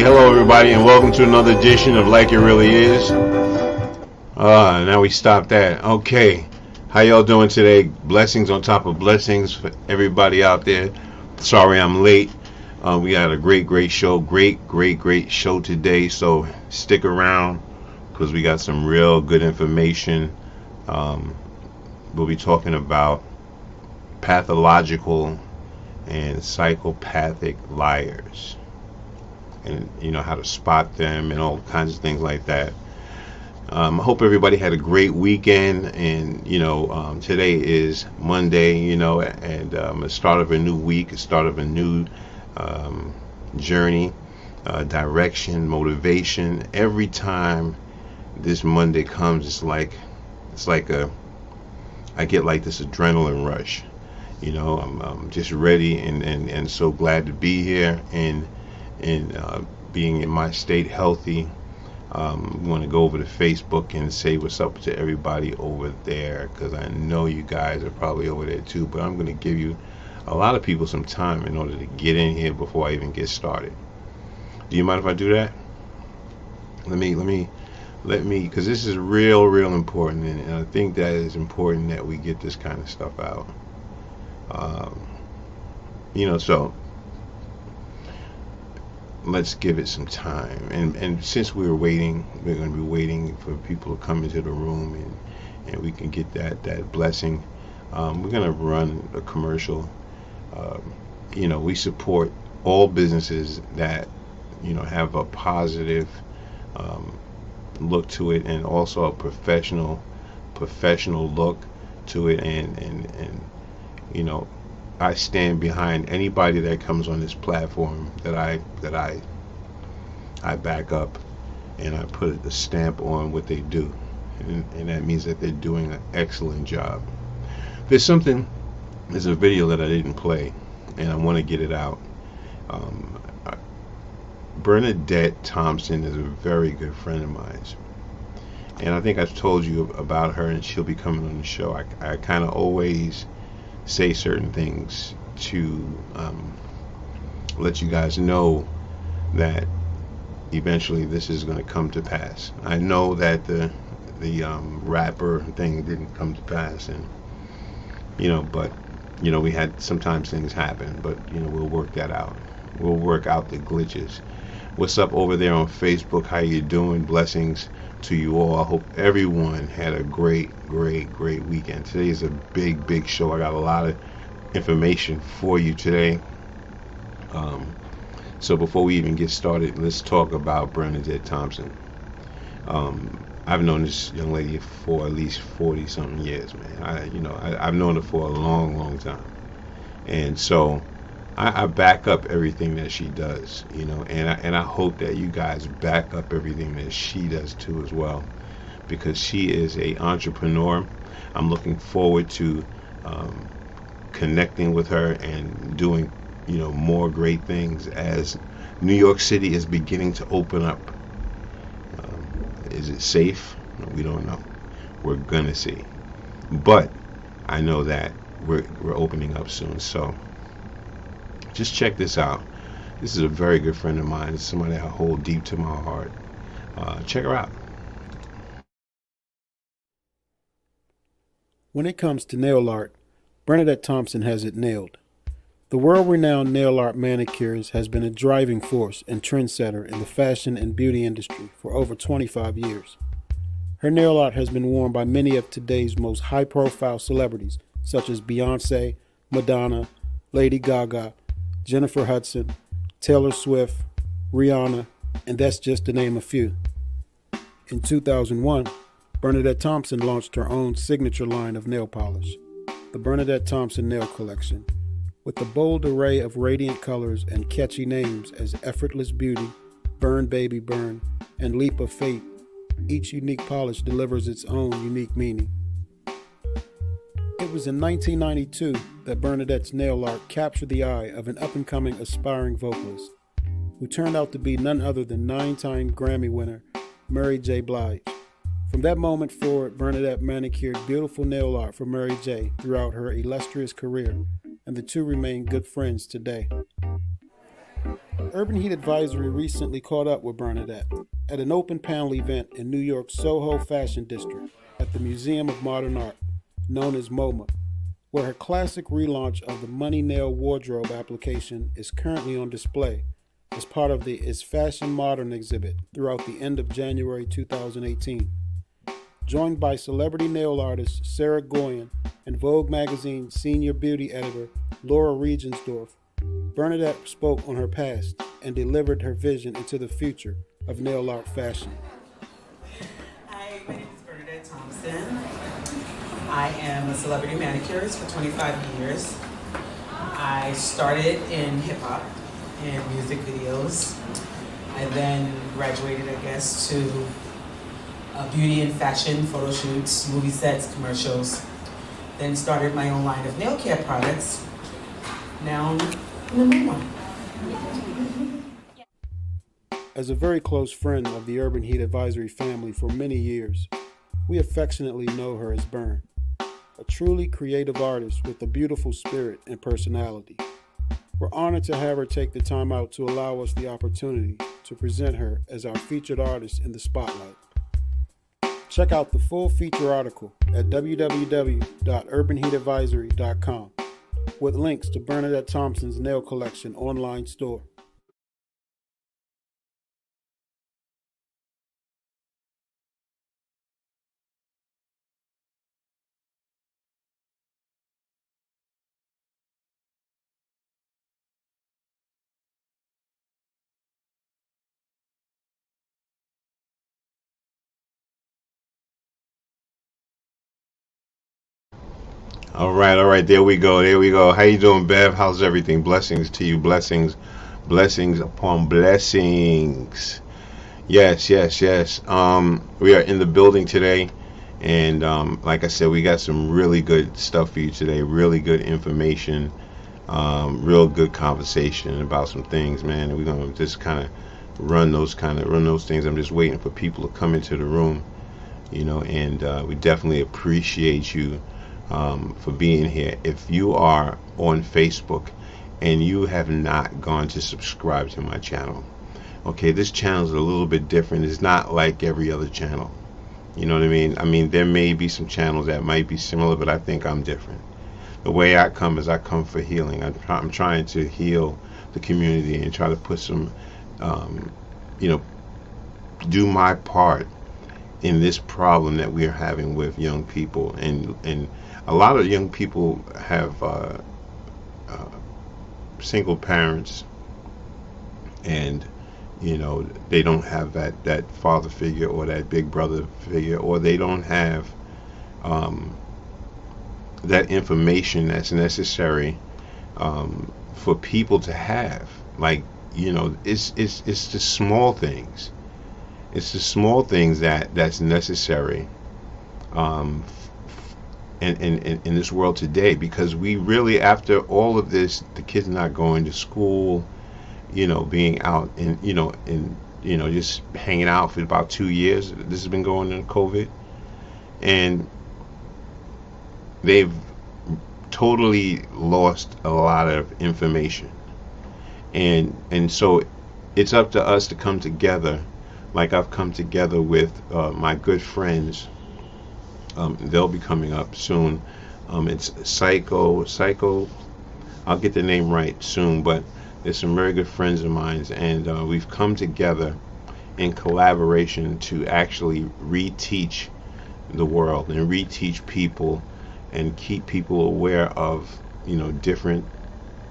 Hello everybody, and welcome to another edition of Like It Really Is. Now we stopped that. Okay, how y'all doing today? Blessings on top of blessings for everybody out there. Sorry I'm late. We got a great show. Great show today. So stick around because we got some real good information. We'll be talking about pathological and psychopathic liars, and how to spot them and all kinds of things like that. I hope everybody had a great weekend, and today is Monday, and the start of a new week, the start of a new journey, direction, motivation. Every time this Monday comes, it's like I get like this adrenaline rush. I'm just ready and so glad to be here and being in my state healthy. We want to go over to Facebook and say what's up to everybody over there, because I know you guys are probably over there too, but I'm going to give you a lot of people some time in order to get in here before I even get started. Do you mind if I do that? Let me, because this is real important, and I think that it's important that we get this kind of stuff out. So let's give it some time, and since we're going to be waiting for people to come into the room, and we can get that blessing. We're going to run a commercial. We support all businesses that have a positive look to it, and also a professional look to it, and I stand behind anybody that comes on this platform that I back up, and I put a stamp on what they do, and that means that they're doing an excellent job. There's a video that I didn't play, and I want to get it out. Bernadette Thompson is a very good friend of mine, and I think I've told you about her, and she'll be coming on the show. I kind of always say certain things to let you guys know that eventually this is going to come to pass. I know that the rapper thing didn't come to pass, and but we had sometimes things happen, but we'll work that out. We'll work out the glitches. What's up over there on Facebook? How you doing? Blessings to you all. I hope everyone had a great weekend. Today is a big show. I got a lot of information for you today. So before we even get started, let's talk about Bernadette Thompson. I've known this young lady for at least 40 something years, man. I've known her for a long time, and so I back up everything that she does, and I hope that you guys back up everything that she does too as well, because she is a entrepreneur. I'm looking forward to connecting with her and doing more great things as New York City is beginning to open up. Is it safe? We don't know. We're gonna see, but I know that we're opening up soon. So just check this out. This is a very good friend of mine. It's somebody I hold deep to my heart. Check her out. When it comes to nail art, Bernadette Thompson has it nailed. The world-renowned nail art manicures has been a driving force and trendsetter in the fashion and beauty industry for over 25 years. Her nail art has been worn by many of today's most high-profile celebrities, such as Beyonce, Madonna, Lady Gaga, Jennifer Hudson, Taylor Swift, Rihanna, and that's just to name a few. In 2001, Bernadette Thompson launched her own signature line of nail polish, the Bernadette Thompson Nail Collection, with a bold array of radiant colors and catchy names as Effortless Beauty, Burn Baby Burn, and Leap of Faith. Each unique polish delivers its own unique meaning. It was in 1992 that Bernadette's nail art captured the eye of an up-and-coming aspiring vocalist, who turned out to be none other than 9-time Grammy winner Mary J. Blige. From that moment forward, Bernadette manicured beautiful nail art for Mary J. throughout her illustrious career, and the two remain good friends today. Urban Heat Advisory recently caught up with Bernadette at an open panel event in New York's Soho Fashion District at the Museum of Modern Art, known as MoMA, where her classic relaunch of the Money Nail wardrobe application is currently on display as part of the Is Fashion Modern exhibit throughout the end of January 2018. Joined by celebrity nail artist Sarah Goyen and Vogue magazine senior beauty editor Laura Regensdorf, Bernadette spoke on her past and delivered her vision into the future of nail art fashion. Hi, my name is Bernadette Thompson. I am a celebrity manicurist for 25 years. I started in hip-hop and music videos. I then graduated, to beauty and fashion, photo shoots, movie sets, commercials. Then started my own line of nail care products. Now I'm in the new one. As a very close friend of the Urban Heat Advisory family for many years, we affectionately know her as Bern, a truly creative artist with a beautiful spirit and personality. We're honored to have her take the time out to allow us the opportunity to present her as our featured artist in the spotlight. Check out the full feature article at www.urbanheatadvisory.com with links to Bernadette Thompson's nail collection online store. All right. There we go. How you doing, Bev? How's everything? Blessings to you. Blessings upon blessings. Yes. We are in the building today, and like I said, we got some really good stuff for you today. Really good information, real good conversation about some things, man. And we're gonna just kind of run those things. I'm just waiting for people to come into the room, and we definitely appreciate you for being here. If you are on Facebook and you have not gone to subscribe to my channel, okay, this channel is a little bit different. It's not like every other channel. You know what I mean? There may be some channels that might be similar, but I think I'm different. The way I come is I come for healing. I'm trying to heal the community and try to put some, do my part in this problem that we are having with young people, and a lot of young people have single parents, and they don't have that father figure or that big brother figure, or they don't have that information that's necessary for people to have. Like, it's the small things. It's the small things that's necessary in this world today, because we really, after all of this, the kids not going to school, being out and just hanging out for about 2 years. This has been going on COVID, and they've totally lost a lot of information, and so it's up to us to come together, like I've come together with my good friends. They'll be coming up soon. It's Psycho. I'll get the name right soon, but there's some very good friends of mine, and we've come together in collaboration to actually reteach the world and reteach people and keep people aware of different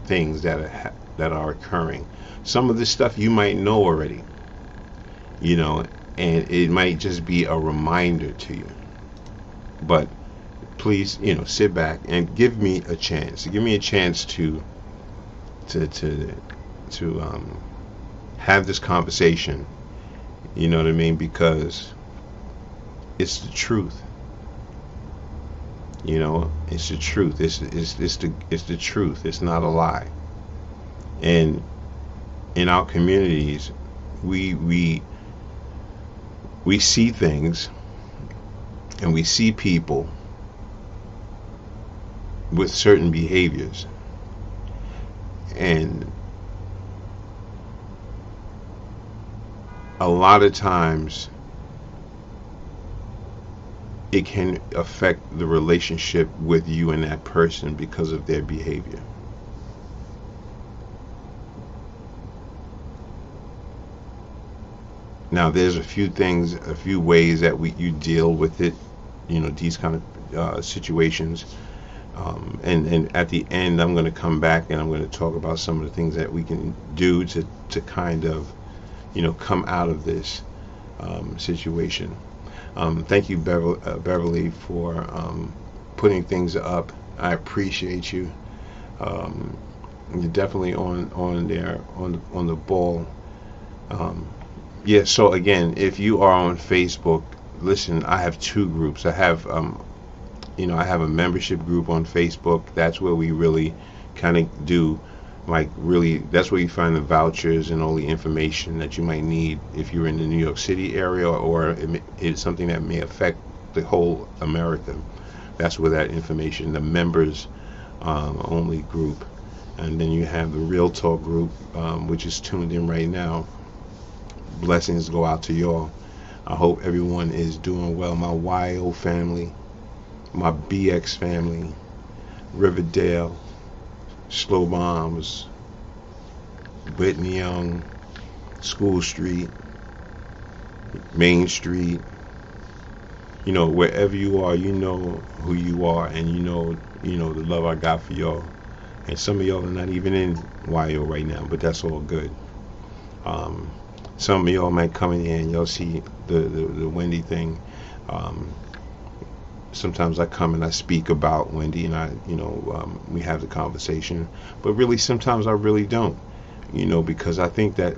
things that are occurring. Some of this stuff you might know already, and it might just be a reminder to you. But please, sit back and give me a chance. Give me a chance to have this conversation. You know what I mean? Because it's the truth. It's the truth. It's the truth. It's not a lie. And in our communities, we see things, and we see people with certain behaviors, and a lot of times it can affect the relationship with you and that person because of their behavior. Now, there's a few ways that you deal with it, these kind of situations. And at the end, I'm going to come back and I'm going to talk about some of the things that we can do to kind of, come out of this situation. Thank you, Beverly, for putting things up. I appreciate you. You're definitely on there on the ball. Yeah. So again, if you are on Facebook, listen. I have two groups. I have I have a membership group on Facebook. That's where we really kind of do, that's where you find the vouchers and all the information that you might need if you're in the New York City area, or it's something that may affect the whole America. That's where that information, the members only group. And then you have the Real Talk group, which is tuned in right now. Blessings go out to y'all. I hope everyone is doing well. My YO family, my BX family, Riverdale, Slow Bombs, Whitney Young, School Street, Main Street. Wherever you are, you know who you are, and you know the love I got for y'all. And some of y'all are not even in YO right now, but that's all good. Some of y'all might come in here and y'all see the Wendy thing. Sometimes I come and I speak about Wendy, and we have the conversation. But really, sometimes I really don't, because I think that,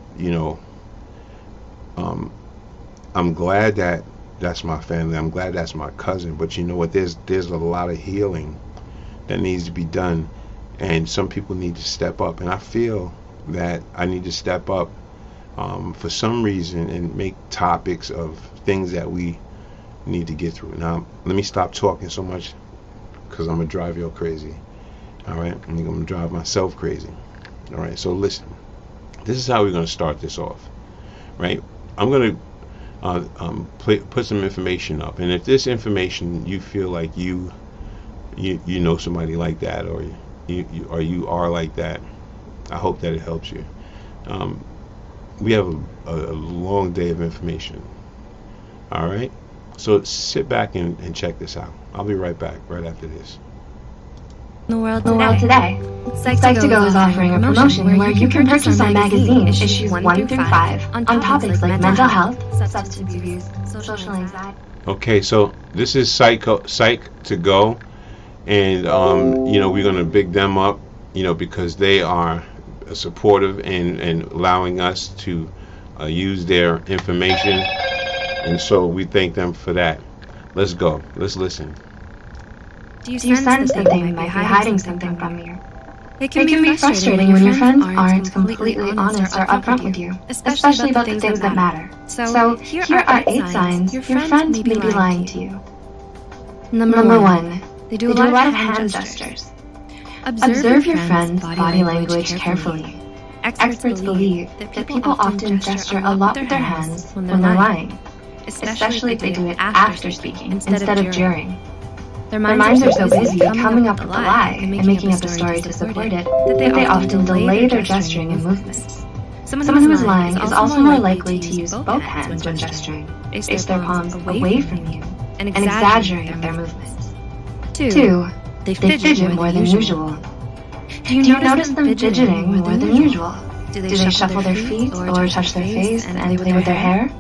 I'm glad that that's my family. I'm glad that's my cousin. But you know what? There's a lot of healing that needs to be done, and some people need to step up. And I feel that I need to step up for some reason and make topics of things that we need to get through. Now, let me stop talking so much, because I'm going to drive y'all crazy. All right? I'm going to drive myself crazy. All right? So listen, this is how we're going to start this off. Right? I'm going to put some information up. And if this information, you feel like you know somebody like that, or you are like that, I hope that it helps you. We have a long day of information. All right? So sit back and check this out. I'll be right back, right after this. The world today. Psych2Go is offering a promotion where you can purchase our magazine issues 1 through 5 on topics like mental health, substance abuse, social anxiety. Okay, so this is Psych2Go, and we're gonna big them up, because they are supportive and allowing us to use their information, and so we thank them for that. Let's go. Let's listen. Do you sense that they might be hiding something from you? It can be frustrating when your friends aren't completely honest or upfront with you, especially about the things that matter. So here are 8 signs your friend may be lying to you. Number 1. They do a lot of hand gestures. Observe your friend's body language carefully. Experts believe that people often gesture a lot with their hands when they're lying, especially if they do it after speaking instead of during. Their minds are so busy coming up with the lie and making up a story to support it that they often delay their gesturing and movements. Someone who is lying is also more likely to use both hands when gesturing, face their palms away from you, and exaggerate their movements. 2. They fidget more than usual. Do you notice them fidgeting more than usual? Do they shuffle their feet or touch their face and play with their hair?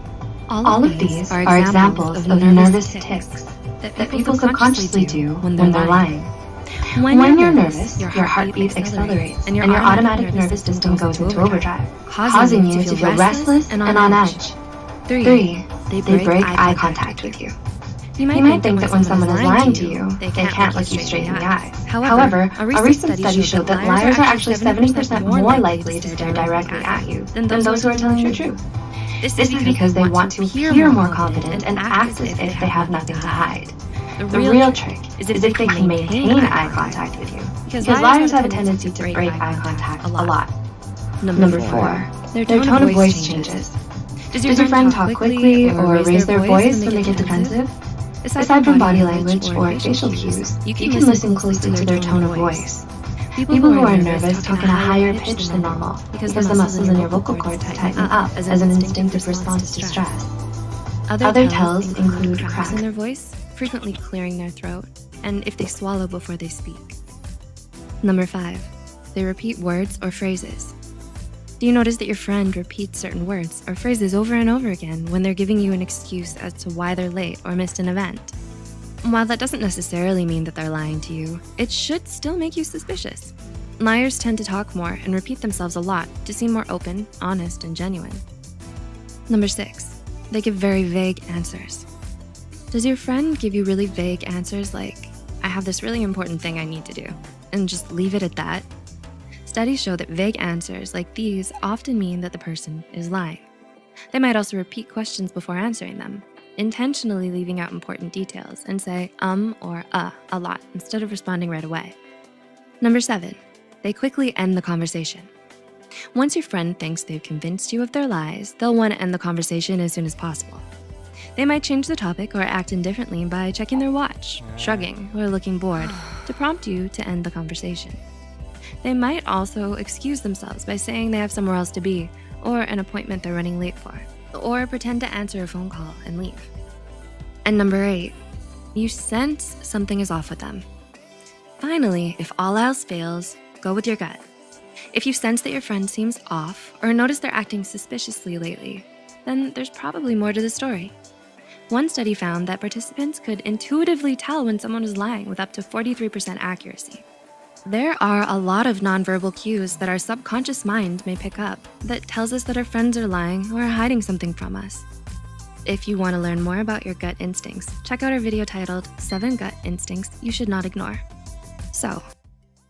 All of these are examples of nervous tics that people subconsciously do when they're lying. When you're nervous, your heartbeat accelerates and your automatic nervous system goes into overdrive, causing you to feel restless and on edge. 3. They break eye contact with you. You might think that when someone is lying to you, they can't look you straight in the eyes. However, a recent study showed that liars are actually 70% more likely to stare directly at you than those who are telling the truth. This is because they want to appear more confident and act as if they have nothing to hide. The real trick is if they can maintain eye contact with you, because liars have a tendency to break eye contact a lot. Number 4. Their tone of voice changes. Does your friend talk quickly or raise their voice when they get defensive? Aside from body language or facial cues, you can listen closely to their tone of voice. People who are nervous talk at a higher pitch than normal because the muscles in your vocal cords tighten up as an instinctive response to stress. Other tells include cracks in their voice, frequently clearing their throat, and if they swallow before they speak. Number 5, they repeat words or phrases. Do you notice that your friend repeats certain words or phrases over and over again when they're giving you an excuse as to why they're late or missed an event? While that doesn't necessarily mean that they're lying to you, it should still make you suspicious. Liars tend to talk more and repeat themselves a lot to seem more open, honest, and genuine. Number 6, they give very vague answers. Does your friend give you really vague answers like, I have this really important thing I need to do, and just leave it at that? Studies show that vague answers like these often mean that the person is lying. They might also repeat questions before answering them, intentionally leaving out important details and say or a lot instead of responding right away. Number 7, they quickly end the conversation. Once your friend thinks they've convinced you of their lies, they'll want to end the conversation as soon as possible. They might change the topic or act indifferently by checking their watch, shrugging, or looking bored to prompt you to end the conversation. They might also excuse themselves by saying they have somewhere else to be or an appointment they're running late for, or pretend to answer a phone call and leave. And number 8, you sense something is off with them. Finally, if all else fails, go with your gut. If you sense that your friend seems off or notice they're acting suspiciously lately, then there's probably more to the story. One study found that participants could intuitively tell when someone was lying with up to 43% accuracy. There are a lot of nonverbal cues that our subconscious mind may pick up that tells us that our friends are lying or hiding something from us. If you want to learn more about your gut instincts, check out our video titled 7 Gut Instincts You Should Not Ignore. So,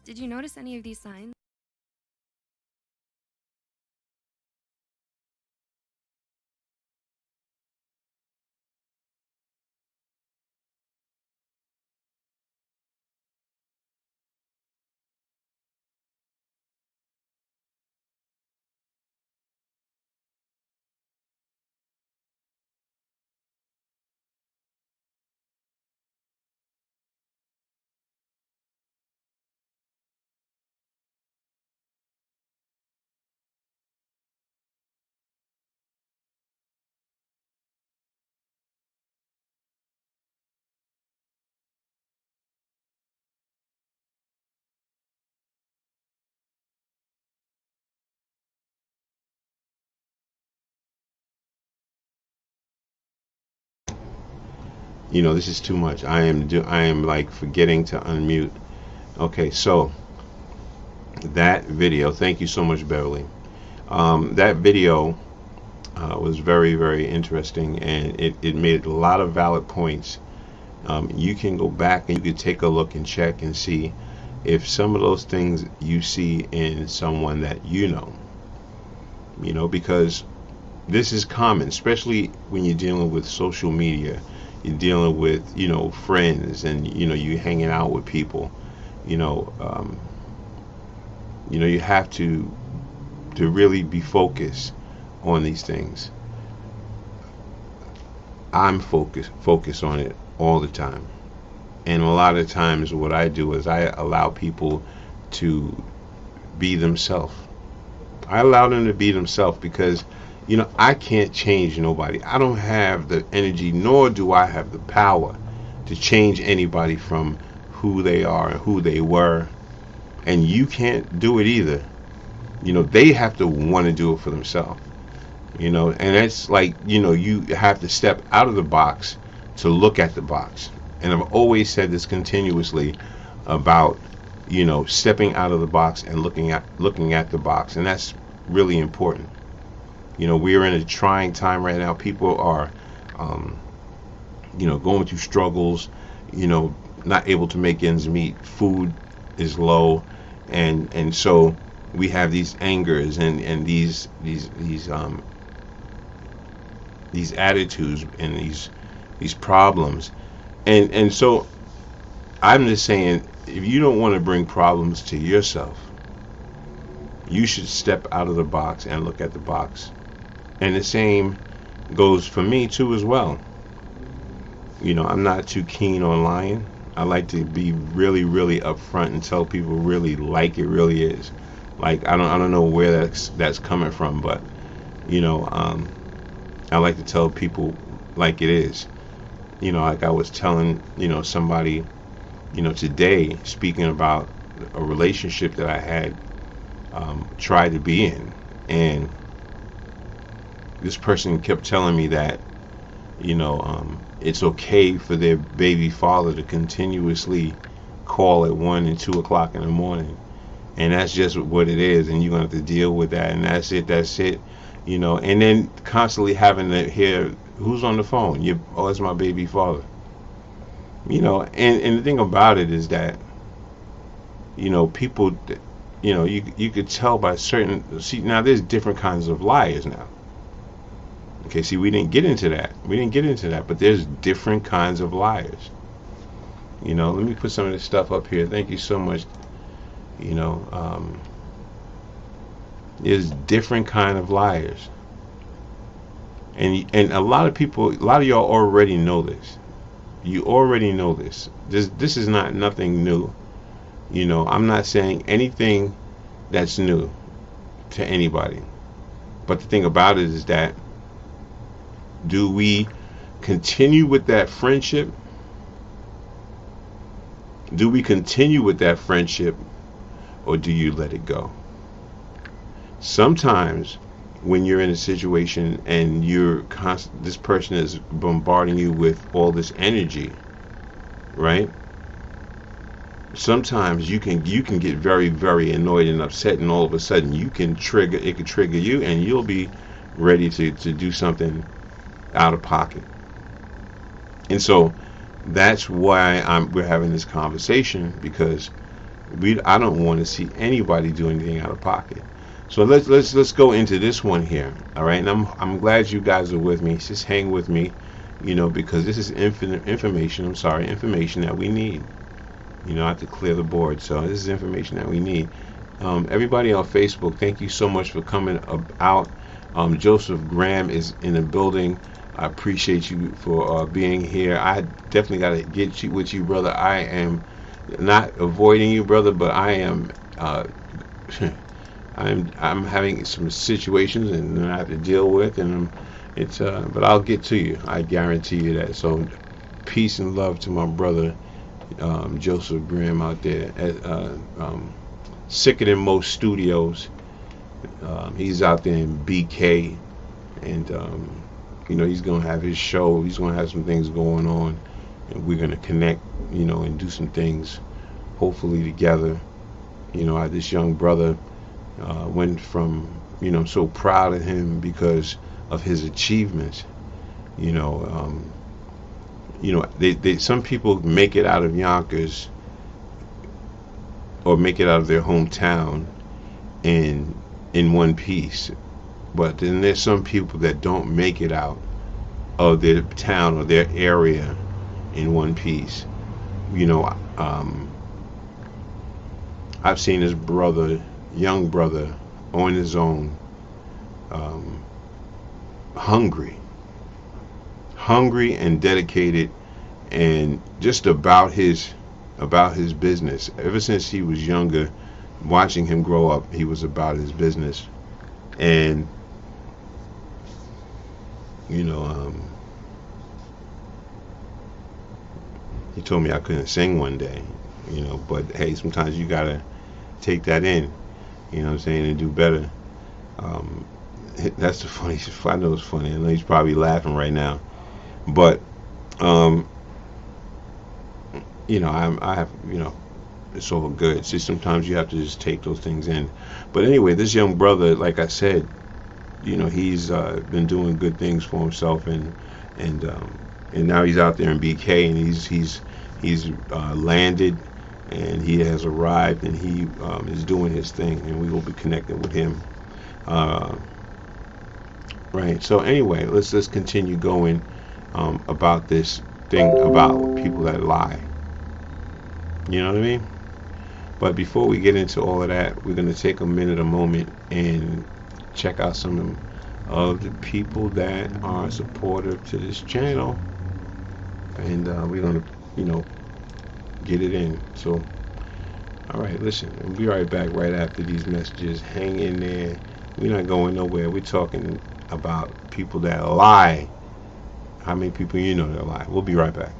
did you notice any of these signs? This is too much. I am like forgetting to unmute. Okay, so that video, thank you so much, Beverly. That video was very, very interesting, and it made a lot of valid points. You can go back and you can take a look and check and see if some of those things you see in someone that because this is common, especially when you're dealing with social media. You're dealing with friends, and you hanging out with people. You have to really be focused on these things. I'm focused on it all the time, and a lot of times what I do is I allow people to be themselves. I allow them to be themselves because I can't change nobody. I don't have the energy, nor do I have the power to change anybody from who they are and who they were. And you can't do it either. They have to want to do it for themselves. And it's like, you have to step out of the box to look at the box. And I've always said this continuously about, stepping out of the box and looking at the box. And that's really important. We're in a trying time right now. People are, going through struggles, not able to make ends meet. Food is low. And so we have these angers and these attitudes and these problems. And so I'm just saying, if you don't want to bring problems to yourself, you should step out of the box and look at the box. And the same goes for me too as well. You know, I'm not too keen on lying. I like to be really, really upfront and tell people really like it really is. Like I don't know where that's coming from, but you know, I like to tell people like it is. You know, like I was telling, you know, somebody, you know, today, speaking about a relationship that I had tried to be in, and this person kept telling me that, you know, it's okay for their baby father to continuously call at 1 and 2 o'clock in the morning, and that's just what it is, and you're gonna have to deal with that, and that's it, you know, and then constantly having to hear who's on the phone. Oh, it's my baby father. You know, and the thing about it is that, you know, people, you know, you could tell by certain, see, now there's different kinds of liars now. Okay, see, we didn't get into that, but there's different kinds of liars. You know, let me put some of this stuff up here. Thank you so much. You know, there's different kind of liars, and a lot of people, a lot of y'all already know this. You already know this. This is not nothing new. You know, I'm not saying anything that's new to anybody. But the thing about it is that, do we continue with that friendship? Do we continue with that friendship, or do you let it go? Sometimes when you're in a situation and this person is bombarding you with all this energy, right? Sometimes you can get very, very annoyed and upset, and all of a sudden it can trigger you, and you'll be ready to do something out of pocket. And so that's why we're having this conversation, because I don't want to see anybody do anything out of pocket. So let's go into this one here. All right, and I'm glad you guys are with me. Just hang with me, you know, because this is information that we need. You know, I have to clear the board, so this is information that we need. Everybody on Facebook, thank you so much for coming out. Joseph Graham is in the building. I appreciate you for being here. I definitely got to get with you, brother. I am not avoiding you, brother, but I am I'm having some situations and I have to deal with, and but I'll get to you. I guarantee you that. So peace and love to my brother Joseph Graham out there at Sicker Than Most Studios. He's out there in BK, and you know, he's gonna have his show. He's gonna have some things going on, and we're gonna connect, you know, and do some things, hopefully together. You know, this young brother went from, you know, I'm so proud of him because of his achievements. You know, some people make it out of Yonkers or make it out of their hometown in one piece, but then there's some people that don't make it out of their town or their area in one piece. You know, I've seen this young brother on his own, hungry and dedicated, and just about his business. Ever since he was younger, watching him grow up, he was about his business. And you know, he told me I couldn't sing one day, you know, but hey, sometimes you gotta take that in, you know what I'm saying, and do better. That's the funniest. I know it's funny. I know he's probably laughing right now, but you know, I have, you know, it's all good. See, sometimes you have to just take those things in. But anyway, this young brother, like I said, you know, he's been doing good things for himself, and now he's out there in BK, and he's landed, and he has arrived, and he is doing his thing, and we will be connecting with him. Right. So anyway, let's continue going about this thing about people that lie. You know what I mean? But before we get into all of that, we're going to take a moment and check out some of the people that are supportive to this channel, and we're gonna, get it in. So, all right, listen, we'll be right back right after these messages. Hang in there. We're not going nowhere. We're talking about people that lie. How many people you know that lie? We'll be right back.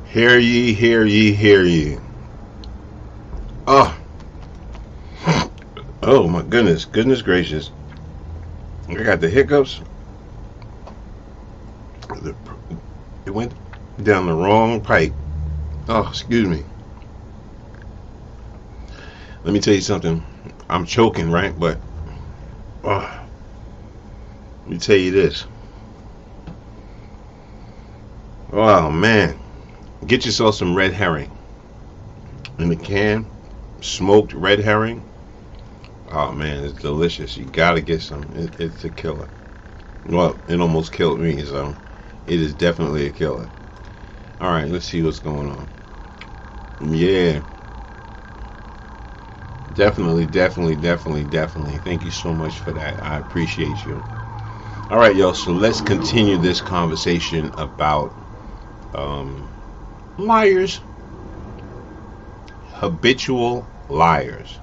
Hear ye, hear ye, hear ye. Oh, oh my goodness, goodness gracious. I got the hiccups. It went down the wrong pipe. Oh, excuse me. Let me tell you something. I'm choking, right? But, let me tell you this. Oh, man. Get yourself some red herring in the can. Smoked red herring. Oh man, it's delicious. You gotta get some. It's a killer. Well, it almost killed me, so it is definitely a killer. All right, let's see what's going on. Yeah, definitely. Thank you so much for that. I appreciate you. All right, y'all. So let's continue this conversation about liars, habitual liars.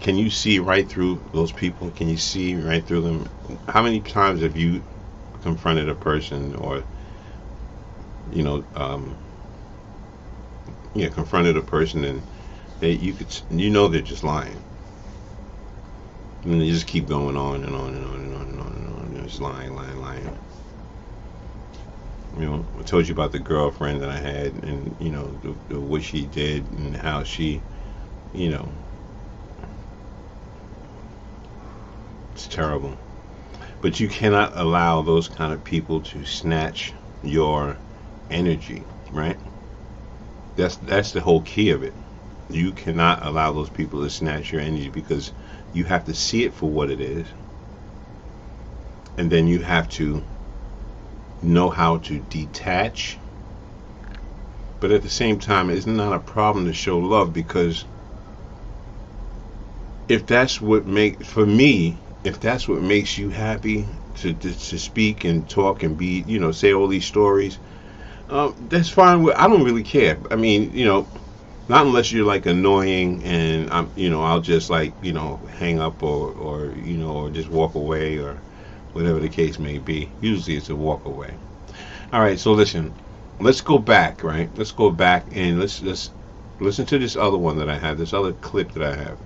Can you see right through those people? Can you see right through them? How many times have you confronted a person, or confronted a person, and they're just lying, and they just keep going on and on and on and on and on and on, and just lying. I told you about the girlfriend that I had, and what she did, and how she, it's terrible. But you cannot allow those kind of people to snatch your energy, right? That's the whole key of it. You cannot allow those people to snatch your energy, because you have to see it for what it is, and then you have to know how to detach. But at the same time, it's not a problem to show love, because if that's what makes you happy to speak and talk and be, say all these stories, that's fine. I don't really care. I mean, not unless you're like annoying, and I'll just hang up or just walk away, or whatever the case may be. Usually it's a walk away. All right, so listen, let's go back, right? Let's go back and let's listen to this other one that I have, this other clip that I have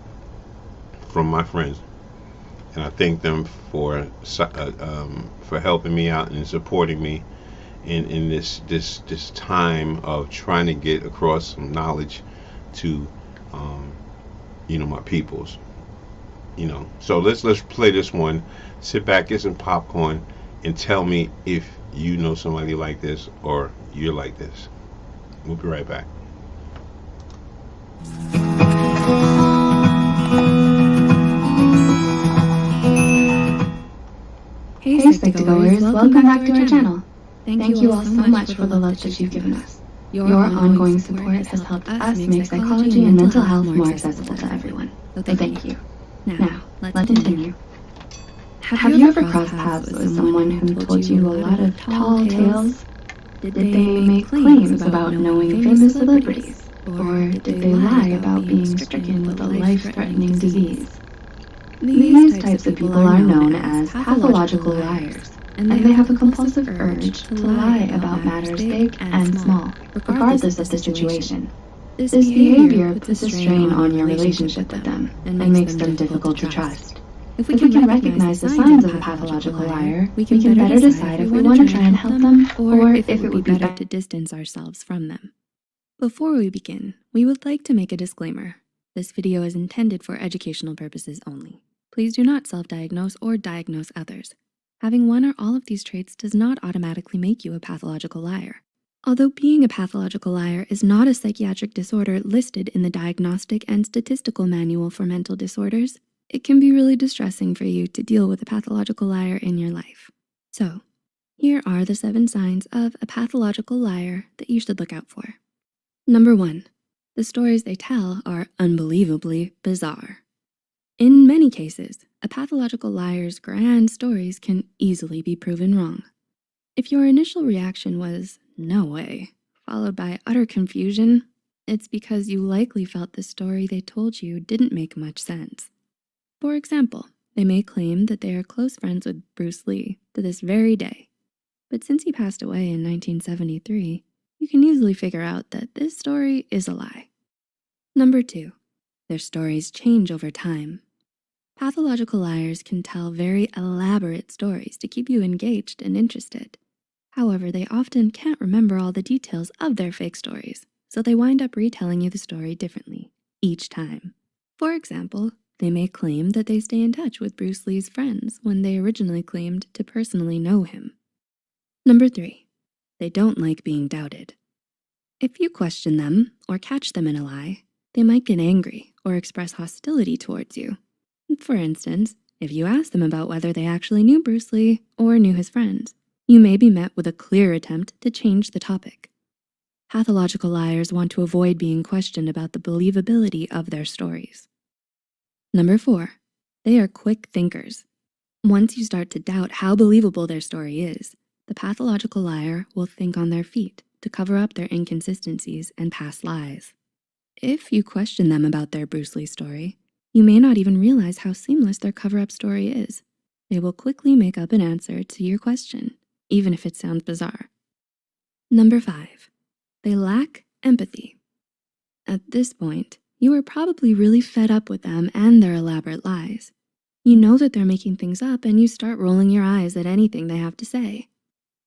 from my friends, and I thank them for helping me out and supporting me in this time of trying to get across some knowledge to my peoples. So let's play this one. Sit back, get some popcorn, and tell me if you know somebody like this or you're like this. We'll be right back. Hey Psych2Goers, welcome back to our channel. Thank you all so much for the love that you've given us. Your ongoing support has helped us make psychology and mental health more accessible to everyone. So thank you. Now, let's continue. Have you ever crossed paths with someone who told you a lot of tall tales? Did they make claims about knowing famous celebrities? Or did they lie about being stricken with a life-threatening disease? These types of people are known as pathological liars, and they have a compulsive urge to lie about matters big and small, regardless of the situation. This behavior puts a strain on your relationship with them and makes them difficult to trust. If we can recognize the signs of a pathological liar, we can better decide if we want to try and help them or if it would be better to distance ourselves from them. Before we begin, we would like to make a disclaimer. This video is intended for educational purposes only. Please do not self-diagnose or diagnose others. Having one or all of these traits does not automatically make you a pathological liar. Although being a pathological liar is not a psychiatric disorder listed in the Diagnostic and Statistical Manual for Mental Disorders, it can be really distressing for you to deal with a pathological liar in your life. So, here are the 7 signs of a pathological liar that you should look out for. Number 1, the stories they tell are unbelievably bizarre. In many cases, a pathological liar's grand stories can easily be proven wrong. If your initial reaction was, "No way," followed by utter confusion, it's because you likely felt the story they told you didn't make much sense. For example, they may claim that they are close friends with Bruce Lee to this very day. But since he passed away in 1973, you can easily figure out that this story is a lie. Number 2, their stories change over time. Pathological liars can tell very elaborate stories to keep you engaged and interested. However, they often can't remember all the details of their fake stories, so they wind up retelling you the story differently each time. For example, they may claim that they stay in touch with Bruce Lee's friends when they originally claimed to personally know him. Number 3, they don't like being doubted. If you question them or catch them in a lie, they might get angry or express hostility towards you. For instance, if you ask them about whether they actually knew Bruce Lee or knew his friends, you may be met with a clear attempt to change the topic. Pathological liars want to avoid being questioned about the believability of their stories. Number 4, they are quick thinkers. Once you start to doubt how believable their story is, the pathological liar will think on their feet to cover up their inconsistencies and past lies. If you question them about their Bruce Lee story, you may not even realize how seamless their cover-up story is. They will quickly make up an answer to your question, even if it sounds bizarre. Number 5, they lack empathy. At this point, you are probably really fed up with them and their elaborate lies. You know that they're making things up and you start rolling your eyes at anything they have to say.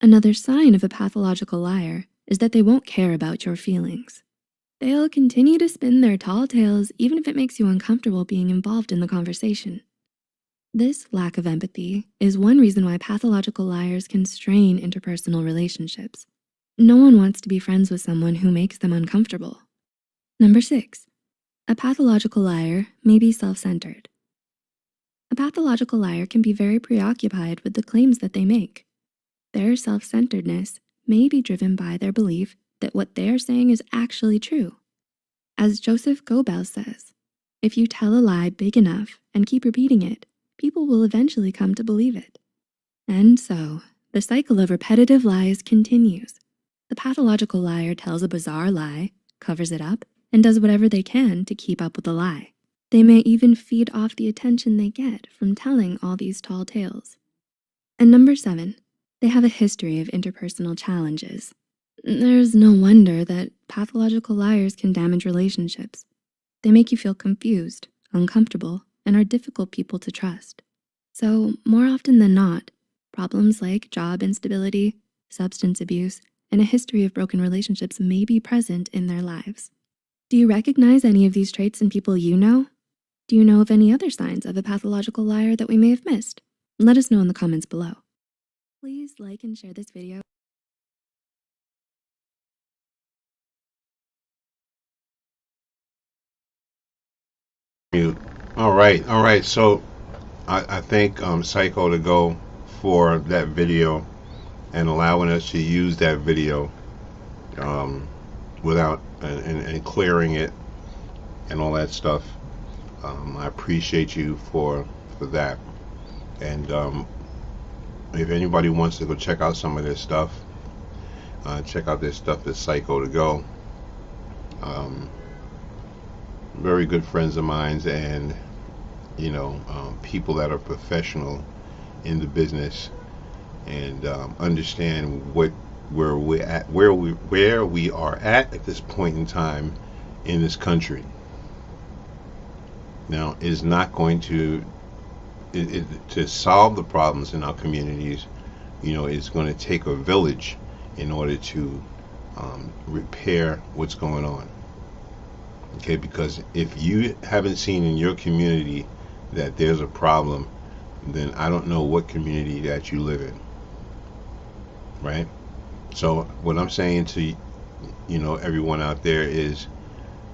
Another sign of a pathological liar is that they won't care about your feelings. They'll continue to spin their tall tales even if it makes you uncomfortable being involved in the conversation. This lack of empathy is one reason why pathological liars can strain interpersonal relationships. No one wants to be friends with someone who makes them uncomfortable. Number 6, a pathological liar may be self-centered. A pathological liar can be very preoccupied with the claims that they make. Their self-centeredness may be driven by their belief that what they are saying is actually true. As Joseph Goebbels says, if you tell a lie big enough and keep repeating it, people will eventually come to believe it. And so, the cycle of repetitive lies continues. The pathological liar tells a bizarre lie, covers it up, and does whatever they can to keep up with the lie. They may even feed off the attention they get from telling all these tall tales. And number 7, they have a history of interpersonal challenges. There's no wonder that pathological liars can damage relationships. They make you feel confused, uncomfortable, and are difficult people to trust. So, more often than not, problems like job instability, substance abuse, and a history of broken relationships may be present in their lives. Do you recognize any of these traits in people you know? Do you know of any other signs of a pathological liar that we may have missed? Let us know in the comments below. Please like and share this video. All right. So I thank Psycho to go for that video and allowing us to use that video without and clearing it and all that stuff. I appreciate you for that. And if anybody wants to go check out some of this stuff, check out this stuff at Psycho to go. Very good friends of mine, and people that are professional in the business and understand where we are at this point in time in this country. Now, is not going to solve the problems in our communities. It's going to take a village in order to repair what's going on. Okay, because if you haven't seen in your community that there's a problem, then I don't know what community that you live in, right? So what I'm saying to everyone out there is,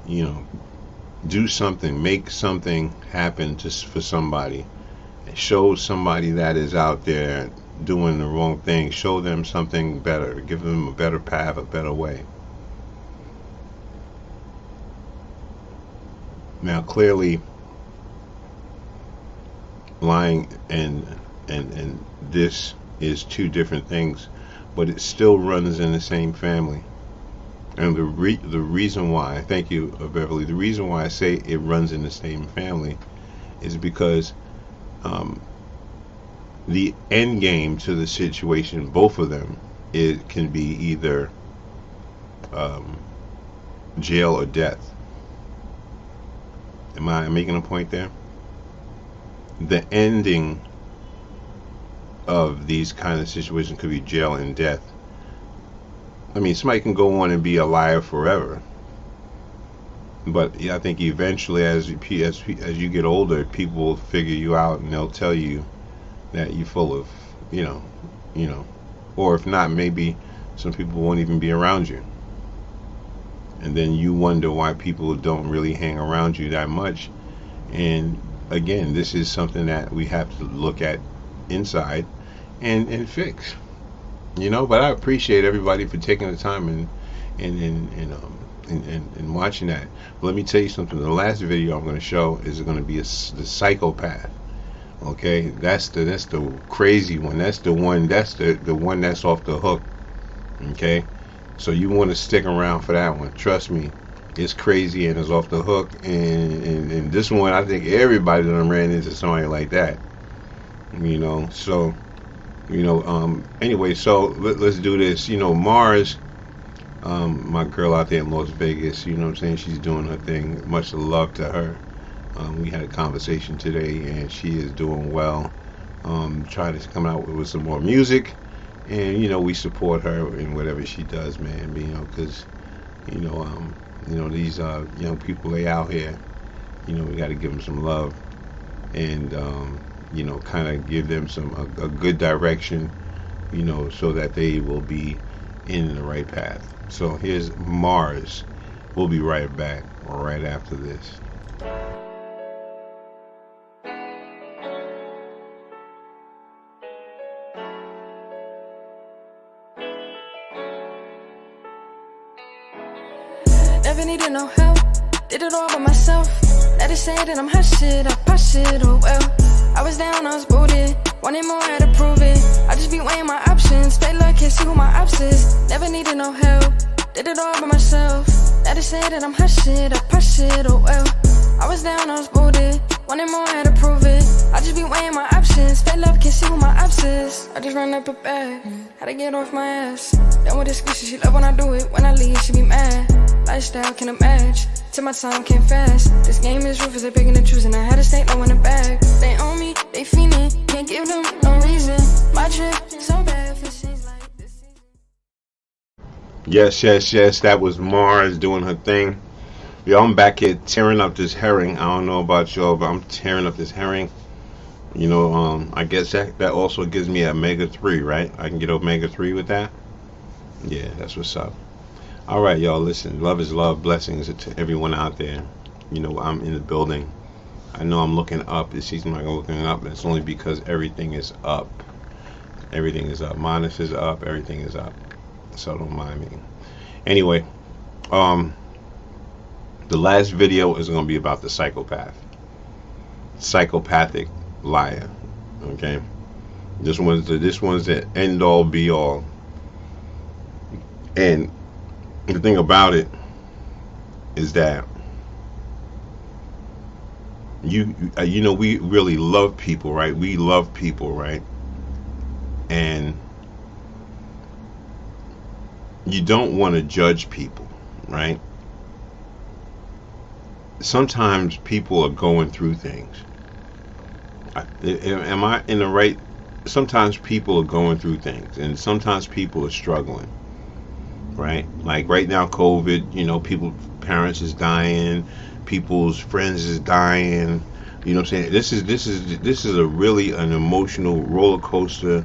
do something, make something happen for somebody, and show somebody that is out there doing the wrong thing, show them something better, give them a better path, a better way. Now, clearly, lying and this is two different things, but it still runs in the same family. And the reason why, thank you, Beverly, the reason why I say it runs in the same family is because the end game to the situation, both of them, it can be either jail or death. Am I making a point there? The ending of these kind of situations could be jail and death. I mean, somebody can go on and be a liar forever, but I think eventually, as you get older, people will figure you out and they'll tell you that you're full of, or if not, maybe some people won't even be around you. And then you wonder why people don't really hang around you that much. And again, this is something that we have to look at inside and fix. But I appreciate everybody for taking the time and watching that. But let me tell you something. The last video I'm going to show is going to be the psychopath. Okay, that's the crazy one. That's the one. That's the one that's off the hook. Okay. So you want to stick around for that one. Trust me, it's crazy and it's off the hook. And this one, I think everybody done ran into somebody like that. So, anyway, so let's do this. Mars, my girl out there in Las Vegas, what I'm saying? She's doing her thing. Much love to her. We had a conversation today and she is doing well. Trying to come out with some more music. And we support her in whatever she does, man. Because these young people, they out here. We got to give them some love, and kind of give them a good direction. So that they will be in the right path. So here's Mars. We'll be right back right after this. Never needed no help, did it all by myself. Let it say that I'm hot shit, I pop shit, oh well. I was down, I was booted, wanted more, had to prove it. I just be weighing my options, fake love, can't see who my ops is. Never needed no help, did it all by myself. Let it say that I'm hot shit, I pop shit, oh well. I was down, I was booted, wanted more, had to prove it. I just be weighing my options, fake love, can't see who my ops is. this, I just run up a bag. Had to get off my ass. Done with excuses, she love when I do it. When I leave, she be mad. Lifestyle can't match. Till my time can't fast. This game is ruthless, they picking and choosing. I had to stay low in the bag. They own me, they fiending. Can't give them no reason. My trip so bad, it seems like this. Yes. That was Mars doing her thing. Yo, I'm back here tearing up this herring. I don't know about y'all, but I'm tearing up this herring. You know, I guess that also gives me omega-3, right? I can get omega-3 with that. Yeah, that's what's up. All right, y'all, listen. Love is love. Blessings to everyone out there. You know, I'm in the building. I know I'm looking up. It seems like I'm looking up, and it's only because everything is up. Everything is up. Minus is up. Everything is up. So don't mind me. Anyway, the last video is going to be about the psychopathic liar. Okay, this one's the end all be all. And the thing about it is that you know, we really love people, right? We love people, right? And you don't want to judge people, right? Sometimes people are going through things. Am I in the right? Sometimes people are going through things, and sometimes people are struggling, right? Like right now, COVID, you know, parents is dying, people's friends is dying. You know what I'm saying? This is a really an emotional roller coaster,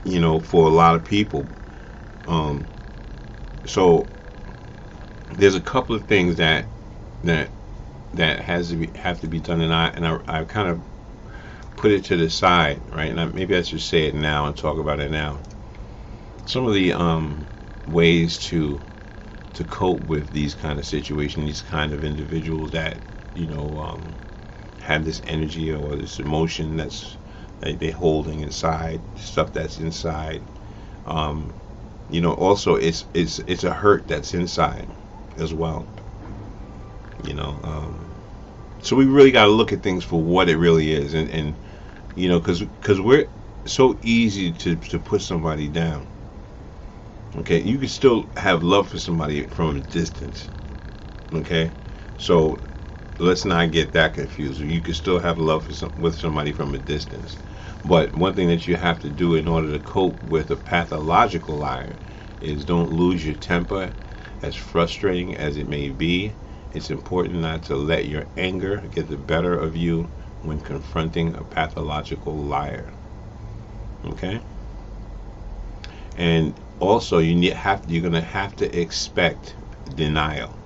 you know, for a lot of people. So there's a couple of things that have to be done, and I kind of put it to the side, right? And maybe I should say it now and talk about it now. Some of the ways to cope with these kind of situations, these kind of individuals that, you know, have this energy or this emotion that's they holding inside, stuff that's inside. You know, also it's a hurt that's inside as well. You know, so we really got to look at things for what it really is, and you know, because we're so easy to put somebody down. Okay, you can still have love for somebody from a distance. Okay, so let's not get that confused. You can still have love with somebody from a distance, but one thing that you have to do in order to cope with a pathological liar is don't lose your temper. As frustrating as it may be, it's important not to let your anger get the better of you when confronting a pathological liar. Okay? And also you're going to have to expect denial.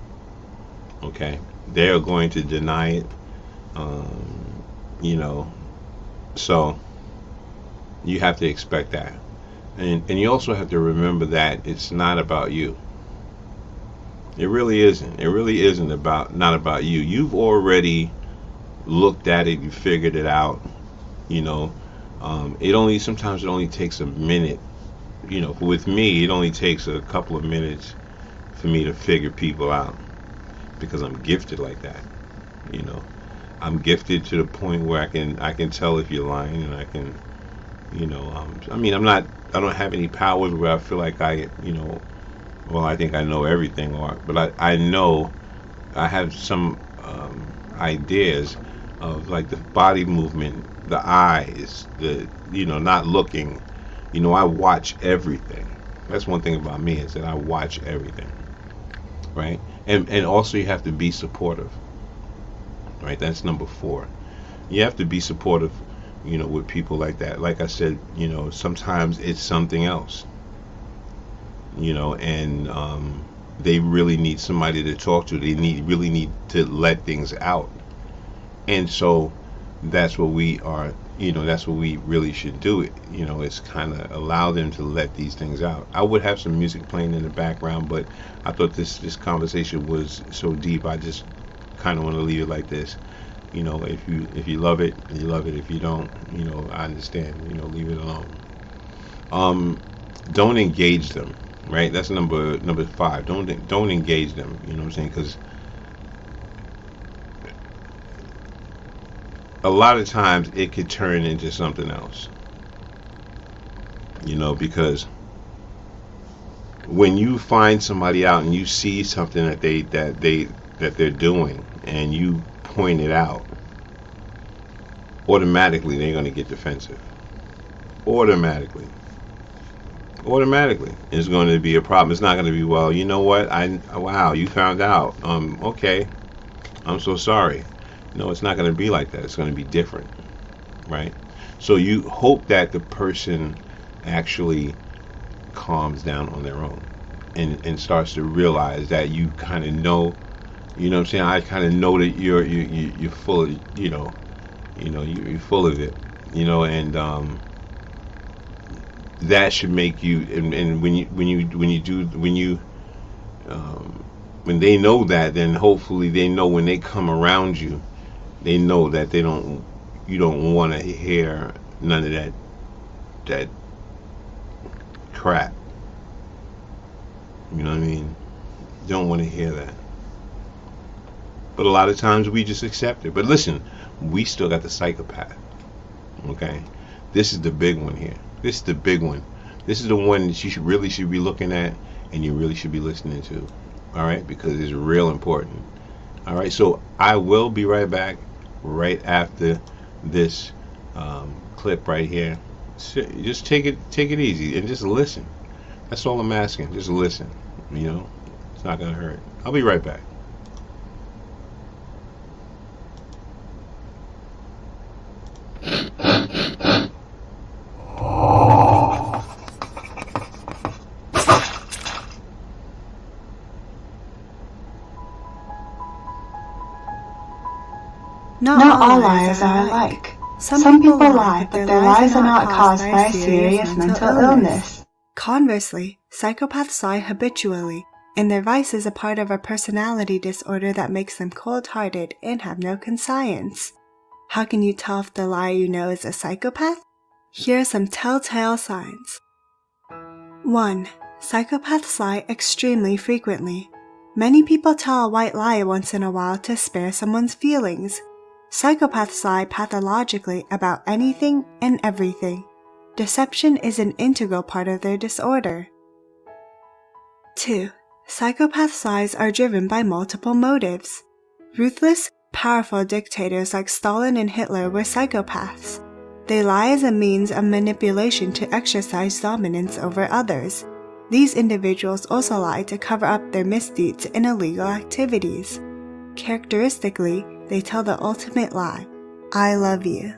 Okay? They're going to deny it. You know, so you have to expect that. And you also have to remember that it's not about you. It really isn't. It really isn't not about you. You've already looked at it. You figured it out. You know, sometimes it only takes a minute. You know, with me, it only takes a couple of minutes for me to figure people out, because I'm gifted like that. You know, I'm gifted to the point where I can tell if you're lying, and I can, you know, I mean, I don't have any powers where I feel like I think I know everything, but I know I have some ideas of, like, the body movement, the eyes, not looking. You know, I watch everything. That's one thing about me, is that I watch everything, right? And also you have to be supportive, right? That's number 4. You have to be supportive, you know, with people like that. Like I said, you know, sometimes it's something else. You know, and they really need somebody to talk to. They really need to let things out. And so that's what we are, you know, that's what we really should do. You know, it's kind of allow them to let these things out. I would have some music playing in the background, but I thought this conversation was so deep, I just kind of want to leave it like this. You know, if you love it, you love it. If you don't, you know, I understand. You know, leave it alone. Don't engage them. Right, that's number 5. Don't engage them. You know what I'm saying? Because a lot of times it could turn into something else. because when you find somebody out and you see something that they're doing and you point it out, automatically they're going to get defensive. Automatically it's going to be a problem. It's not going to be, well, you know what, wow, you found out, okay, I'm so sorry. No, it's not going to be like that. It's going to be different, right? So you hope that the person actually calms down on their own and starts to realize that you kind of know, you know what I'm saying, I kind of know that you're full of, you're full of it, and that should make you, and when they know that, then hopefully they know when they come around you, they know that you don't want to hear none of that crap. You know what I mean? You don't want to hear that. But a lot of times we just accept it. But listen, we still got the psychopath. Okay? This is the big one here. This is the big one. This is the one that you really should be looking at, and you really should be listening to. Alright? Because it's real important. Alright? So I will be right back right after this clip right here. Just take it easy and just listen. That's all I'm asking. Just listen. It's not gonna hurt. I'll be right back. Not all liars are alike. Some people lie, but their lies are not caused by a serious mental illness. Conversely, psychopaths lie habitually, and their vice is a part of a personality disorder that makes them cold-hearted and have no conscience. How can you tell if the liar you know is a psychopath? Here are some telltale signs. 1. Psychopaths lie extremely frequently. Many people tell a white lie once in a while to spare someone's feelings. Psychopaths lie pathologically about anything and everything. Deception is an integral part of their disorder. 2. Psychopaths' lies are driven by multiple motives. Ruthless, powerful dictators like Stalin and Hitler were psychopaths. They lie as a means of manipulation to exercise dominance over others. These individuals also lie to cover up their misdeeds and illegal activities. Characteristically, they tell the ultimate lie, I love you.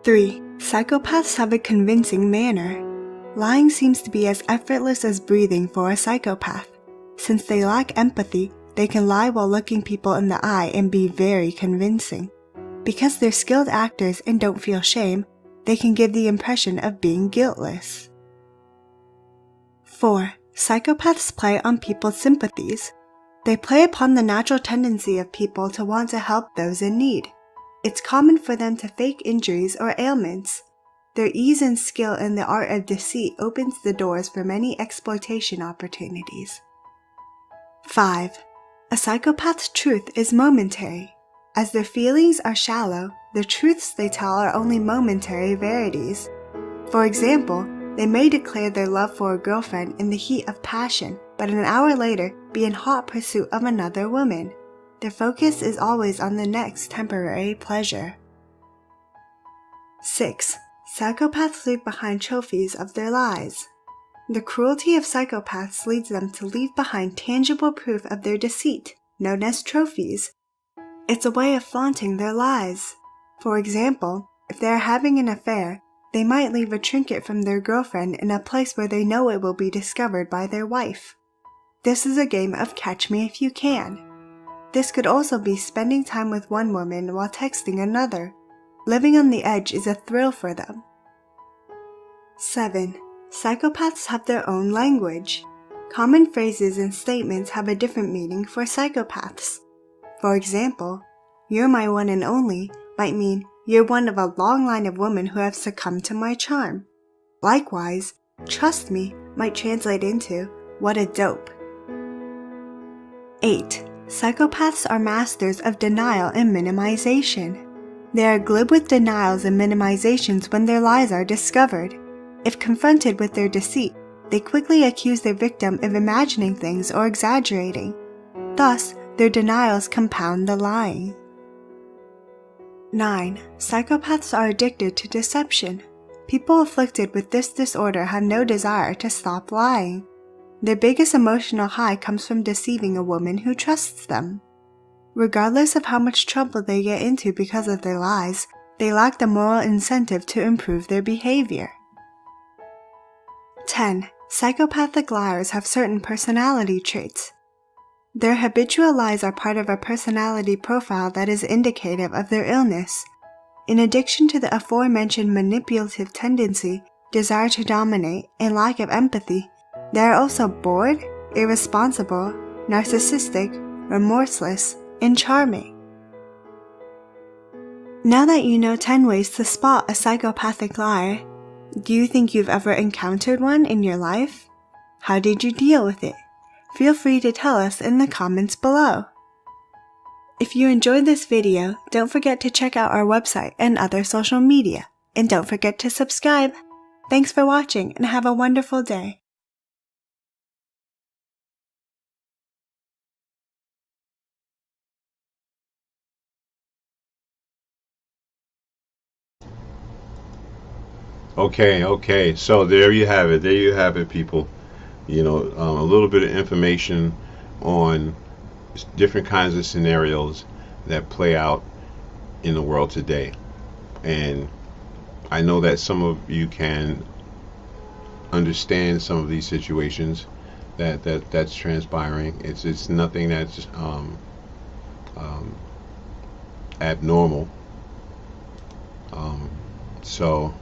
3. Psychopaths have a convincing manner. Lying seems to be as effortless as breathing for a psychopath. Since they lack empathy, they can lie while looking people in the eye and be very convincing. Because they're skilled actors and don't feel shame, they can give the impression of being guiltless. 4. Psychopaths play on people's sympathies. They play upon the natural tendency of people to want to help those in need. It's common for them to fake injuries or ailments. Their ease and skill in the art of deceit opens the doors for many exploitation opportunities. 5. A psychopath's truth is momentary. As their feelings are shallow, the truths they tell are only momentary verities. For example, they may declare their love for a girlfriend in the heat of passion, but an hour later be in hot pursuit of another woman. Their focus is always on the next temporary pleasure. 6. Psychopaths leave behind trophies of their lies. The cruelty of psychopaths leads them to leave behind tangible proof of their deceit, known as trophies. It's a way of flaunting their lies. For example, if they are having an affair, they might leave a trinket from their girlfriend in a place where they know it will be discovered by their wife. This is a game of catch me if you can. This could also be spending time with one woman while texting another. Living on the edge is a thrill for them. 7. Psychopaths have their own language. Common phrases and statements have a different meaning for psychopaths. For example, "You're my one and only" might mean you're one of a long line of women who have succumbed to my charm. Likewise, "Trust me" might translate into "What a dope." 8. Psychopaths are masters of denial and minimization. They are glib with denials and minimizations when their lies are discovered. If confronted with their deceit, they quickly accuse their victim of imagining things or exaggerating. Thus, their denials compound the lying. 9. Psychopaths are addicted to deception. People afflicted with this disorder have no desire to stop lying. Their biggest emotional high comes from deceiving a woman who trusts them. Regardless of how much trouble they get into because of their lies, they lack the moral incentive to improve their behavior. 10. Psychopathic liars have certain personality traits. Their habitual lies are part of a personality profile that is indicative of their illness. In addition to the aforementioned manipulative tendency, desire to dominate, and lack of empathy, they are also bored, irresponsible, narcissistic, remorseless, and charming. Now that you know 10 ways to spot a psychopathic liar, do you think you've ever encountered one in your life? How did you deal with it? Feel free to tell us in the comments below. If you enjoyed this video, don't forget to check out our website and other social media. And don't forget to subscribe. Thanks for watching and have a wonderful day. Okay. So there you have it. There you have it, people. You know, a little bit of information on different kinds of scenarios that play out in the world today. And I know that some of you can understand some of these situations that's transpiring. It's nothing that's abnormal. So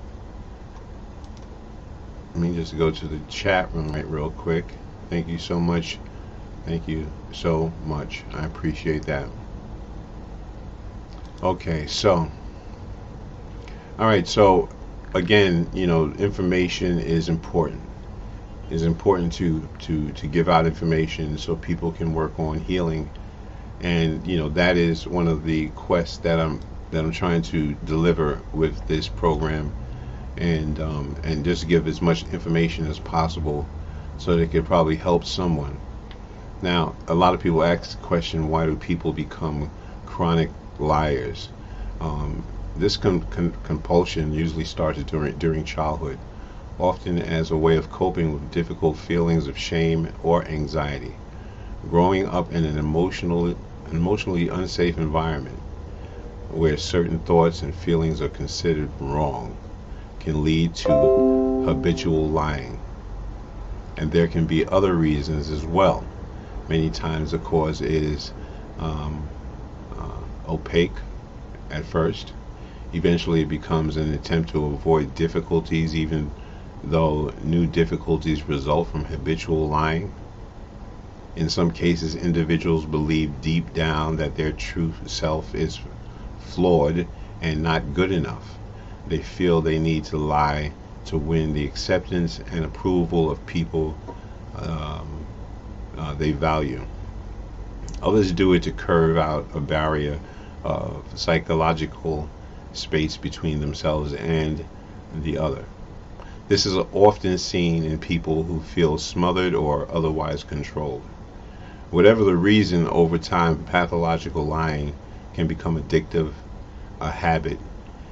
let me just go to the chat room real quick. Thank you so much. Thank you so much. I appreciate that. Okay, so all right, so again, you know, information is important. It's important to give out information so people can work on healing. And you know, that is one of the quests that I'm trying to deliver with this program, and just give as much information as possible so that it could probably help someone. Now, a lot of people ask the question, why do people become chronic liars? This compulsion usually started during childhood, often as a way of coping with difficult feelings of shame or anxiety. Growing up in an emotionally unsafe environment where certain thoughts and feelings are considered wrong can lead to habitual lying. And there can be other reasons as well. Many times the cause is opaque at first. Eventually it becomes an attempt to avoid difficulties, even though new difficulties result from habitual lying. In some cases, individuals believe deep down that their true self is flawed and not good enough. They feel they need to lie to win the acceptance and approval of people they value. Others do it to curve out a barrier of psychological space between themselves and the other. This is often seen in people who feel smothered or otherwise controlled. Whatever the reason, over time, pathological lying can become addictive, a habit.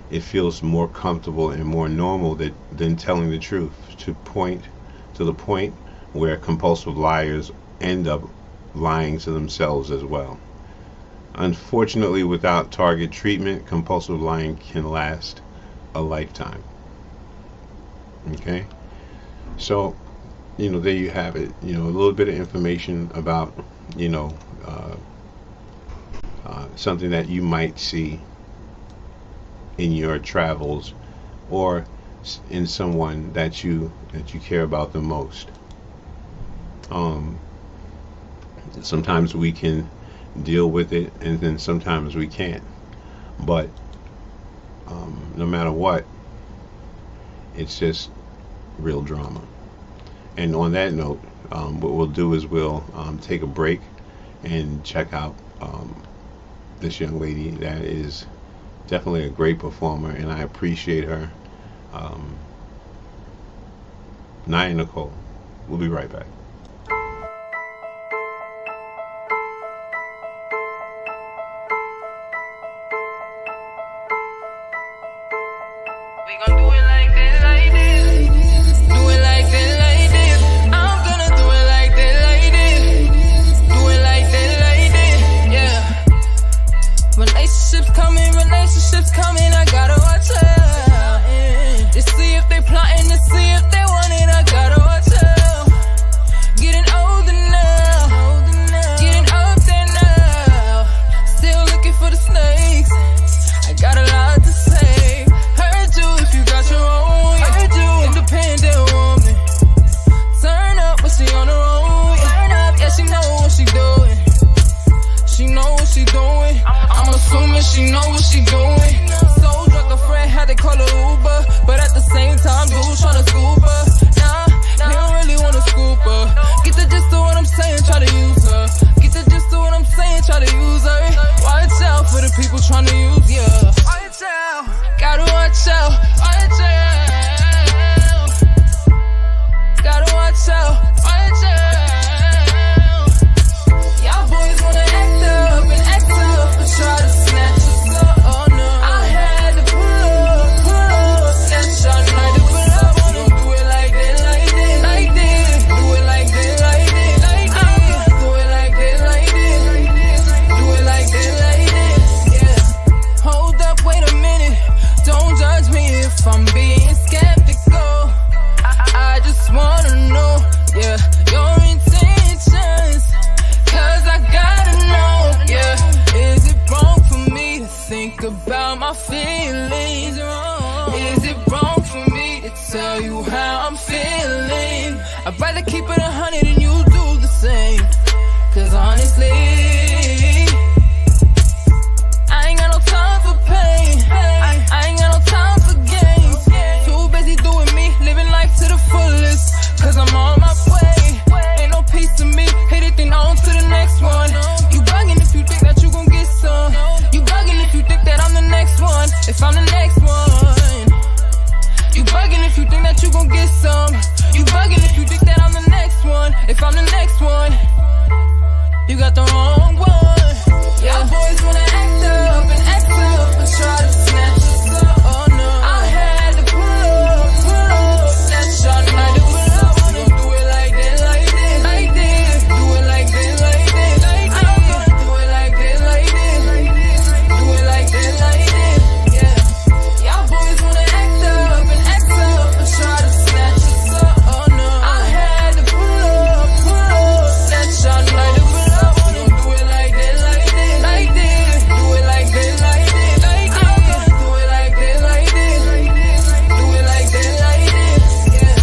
It feels more comfortable and more normal than telling the truth, to the point where compulsive liars end up lying to themselves as well. Unfortunately, without target treatment, compulsive lying can last a lifetime. Okay? So, you know, there you have it. You know, a little bit of information about, you know, something that you might see in your travels or in someone that you care about the most. Sometimes we can deal with it, and then sometimes we can't. But no matter what, it's just real drama. And on that note, what we'll do is we'll take a break and check out this young lady that is definitely a great performer, and I appreciate her. Nia Nicole. We'll be right back. We gon' do it like this, like this. Do it like this, like this. I'm gonna do it like this, like this. Do it like this, like this. Yeah. Relationships coming. I gotta watch out. To see if they plotting, to see if they want it. I gotta watch out. Getting older now, getting up there now. Still looking for the snakes. I got a lot to say. Heard you if you got your own. Heard you independent woman. Turn up when she on her own. Turn up, yeah, she know what she doing. She know what she doing. I'm assuming she know what she doing. So drunk a friend, had to call her Uber. But at the same time, dude tryna scoop her. Nah, he don't really wanna scoop her. Get the gist of what I'm saying, try to use her. Get the gist of what I'm saying, try to use her. Watch out for the people tryna use ya. Watch out, gotta watch out. Watch out, gotta watch out. Watch out. Y'all boys wanna act up and act up, but try to snatch us up. Oh no, I had to pull up, snatch y'all night to pull up. Don't do it like that, like this, like this. Do it like that, like this, like this. Do it like that, like this, like this. Do it like that, like this. Yeah. Hold up, wait a minute. Don't judge me if I'm being skeptical. I just wanna know, yeah, your intentions. Cause I gotta know, yeah. Is it wrong for me to think about my feelings? Is it wrong for me to tell you how I'm feeling? I'd rather keep it 100 and you do the same. Cause honestly, I ain't got no time for pain. I ain't got no time for games. Too busy doing me, living life to the fullest. Cause I'm on my way. Ain't no peace to me, hit it then on to the next one. You bugging if you think that you gon' get some. You bugging if you think that I'm the next one. If I'm the next one. You bugging if you think that you gon' get some. You bugging if you think that I'm the next one. If I'm the next one. You got the wrong one. Yeah, boys wanna act up and act up, but try to snatch us up. Oh no, I had to pull up, snatch y'all night to pull up. Don't do it like that, like this, like this. Do it like that, like this, like this. I'm gonna do it like that, like this, like this. Do it like that, like this. Yeah, y'all boys wanna act up and act up, but try to snatch us up. Oh no, I had to pull up, snatch y'all night to pull up. Don't do it like that, like this, like this. Do it like that, like this, like this. I'm gonna do it like that, like this, like this. Do it like that, like this. Yeah.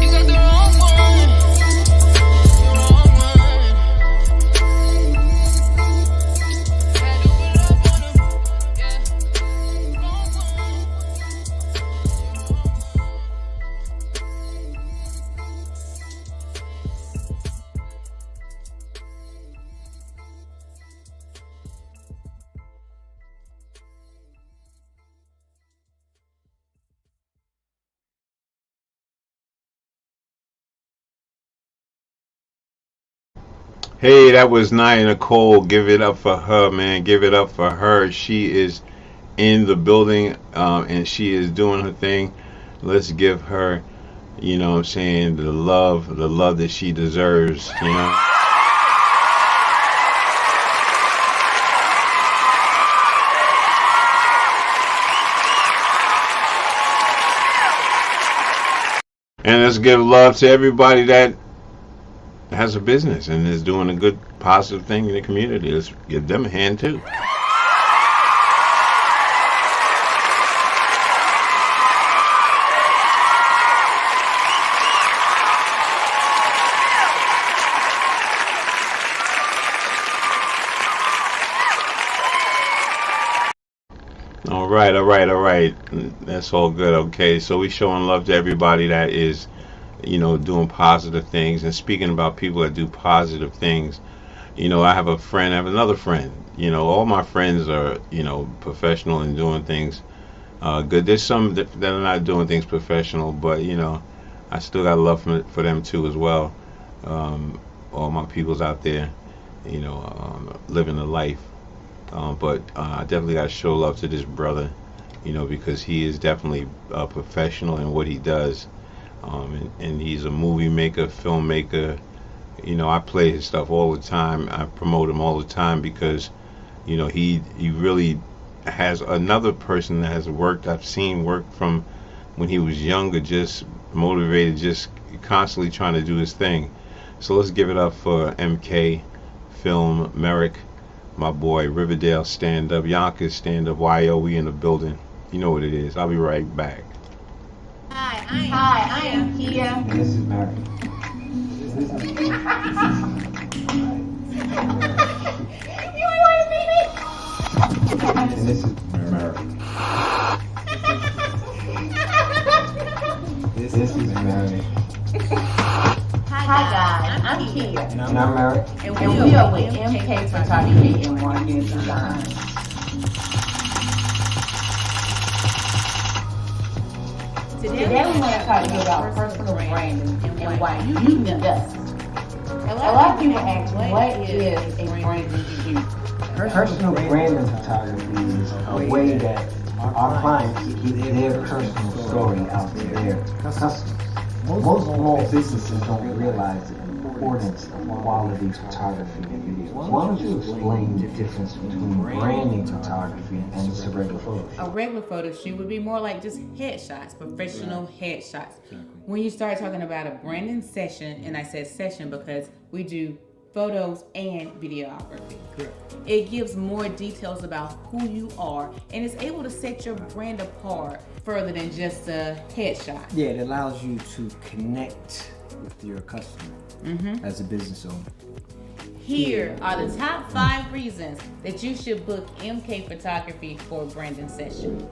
You got the wrong one. The wrong one. Had to pull up on him. Yeah. Wrong one. Hey, that was Nia Nicole. Give it up for her, man. Give it up for her. She is in the building, and she is doing her thing. Let's give her, you know what I'm saying, the love that she deserves, you know. And let's give love to everybody that has a business and is doing a good, positive thing in the community. Let's give them a hand too. All right. That's all good. Okay, so we showing love to everybody that is, you know, doing positive things. And speaking about people that do positive things, you know, I have another friend. You know, all my friends are, you know, professional and doing things good. There's some that are not doing things professional, but I still got love for them too as well. All my peoples out there, living the life. But I definitely got to show love to this brother, because he is definitely a professional in what he does. And he's a movie maker, filmmaker. I play his stuff all the time. I promote him all the time because, he really has another person that has worked. I've seen work from when he was younger, just motivated, just constantly trying to do his thing. So let's give it up for MK, Film, Merrick, my boy, Riverdale stand-up, Yonkers stand-up, YO, we in the building. You know what it is. I'll be right back. Hi, I am Kia. And this is Mary. And this is Mary. This is Mary. Hi guys, I'm Kia. And I'm Mary. And we are with MK Photography and Marketing Design. Today we want to talk to you about personal branding and why you need us. A lot of people ask, what is a branding to you? Personal branding photography is a way that our clients keep their personal story out to their customers. Most small businesses don't realize the importance of quality photography and videos. Why don't you explain the difference between branding photography and just a regular photo shoot? A regular photo shoot would be more like just headshots, professional headshots. When you start talking about a branding session, and I said session because we do photos and videography. It gives more details about who you are and is able to set your brand apart further than just a headshot. Yeah, it allows you to connect with your customer as a business owner. Here are the top 5 reasons that you should book MK Photography for a branding session.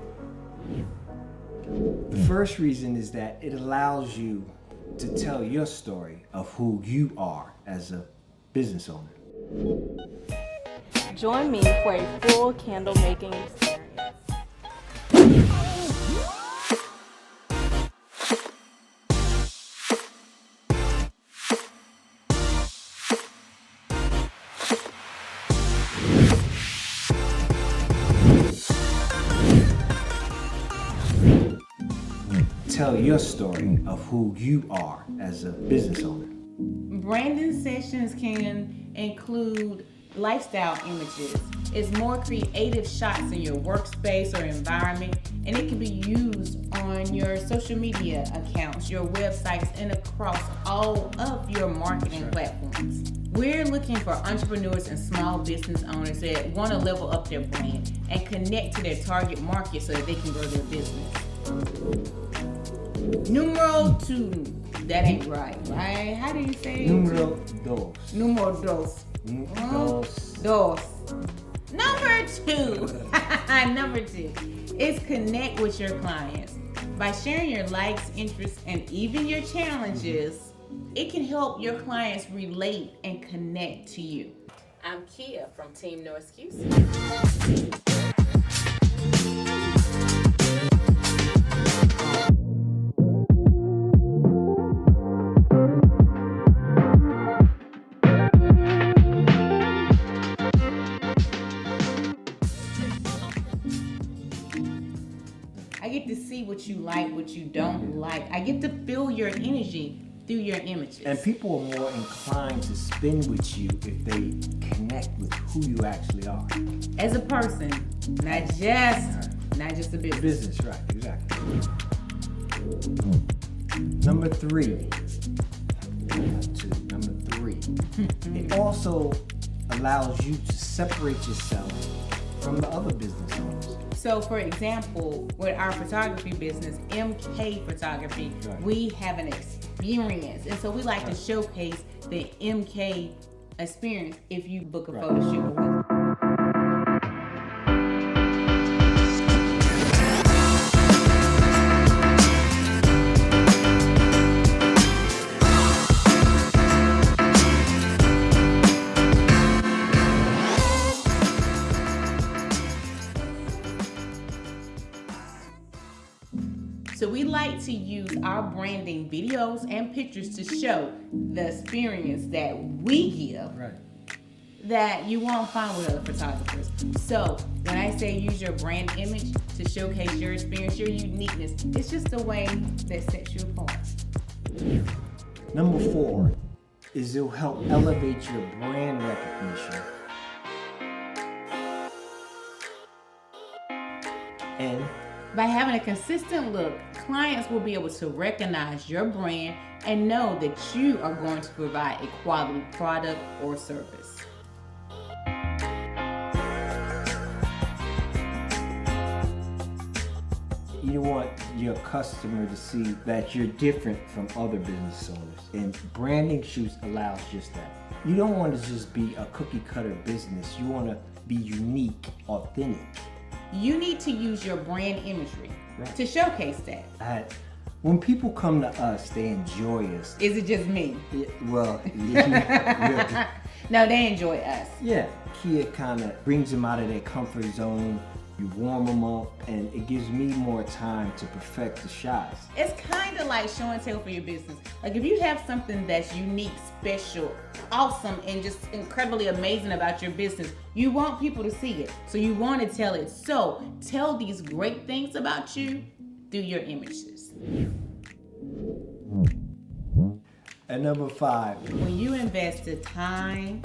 The first reason is that it allows you to tell your story of who you are as a business owner. Join me for a full candle making experience. Tell your story of who you are as a business owner. Branding sessions can include lifestyle images. It's more creative shots in your workspace or environment, and it can be used on your social media accounts, your websites, and across all of your marketing platforms. We're looking for entrepreneurs and small business owners that want to level up their brand and connect to their target market so that they can grow their business. Numero 2. That ain't right? How do you say it? Numero dos. Numero dos. Dos. Number 2. Number 2 is connect with your clients. By sharing your likes, interests, and even your challenges, it can help your clients relate and connect to you. I'm Kia from Team No Excuses. I get to see what you like, what you don't like. I get to feel your energy through your images. And people are more inclined to spend with you if they connect with who you actually are. As a person, not just a business. Business, right, exactly. Number 3. It also allows you to separate yourself from the other business owners. So, for example, with our photography business, MK Photography, we have an experience. And so we like to showcase the MK experience if you book a photo shoot with us. So we like to use our branding videos and pictures to show the experience that we give that you won't find with other photographers. So when I say use your brand image to showcase your experience, your uniqueness, it's just a way that sets you apart. Number 4 is it'll help elevate your brand recognition. And by having a consistent look, clients will be able to recognize your brand and know that you are going to provide a quality product or service. You want your customer to see that you're different from other business owners. And branding shoots allows just that. You don't want to just be a cookie cutter business. You want to be unique, authentic. You need to use your brand imagery to showcase that. When people come to us, they enjoy us. Is it just me? No, they enjoy us. Yeah, Kia kind of brings them out of their comfort zone. You warm them up, and it gives me more time to perfect the shots. It's kind of like show and tell for your business. Like if you have something that's unique, special, awesome, and just incredibly amazing about your business, you want people to see it. So you want to tell it. So tell these great things about you through your images. And number 5. When you invest the time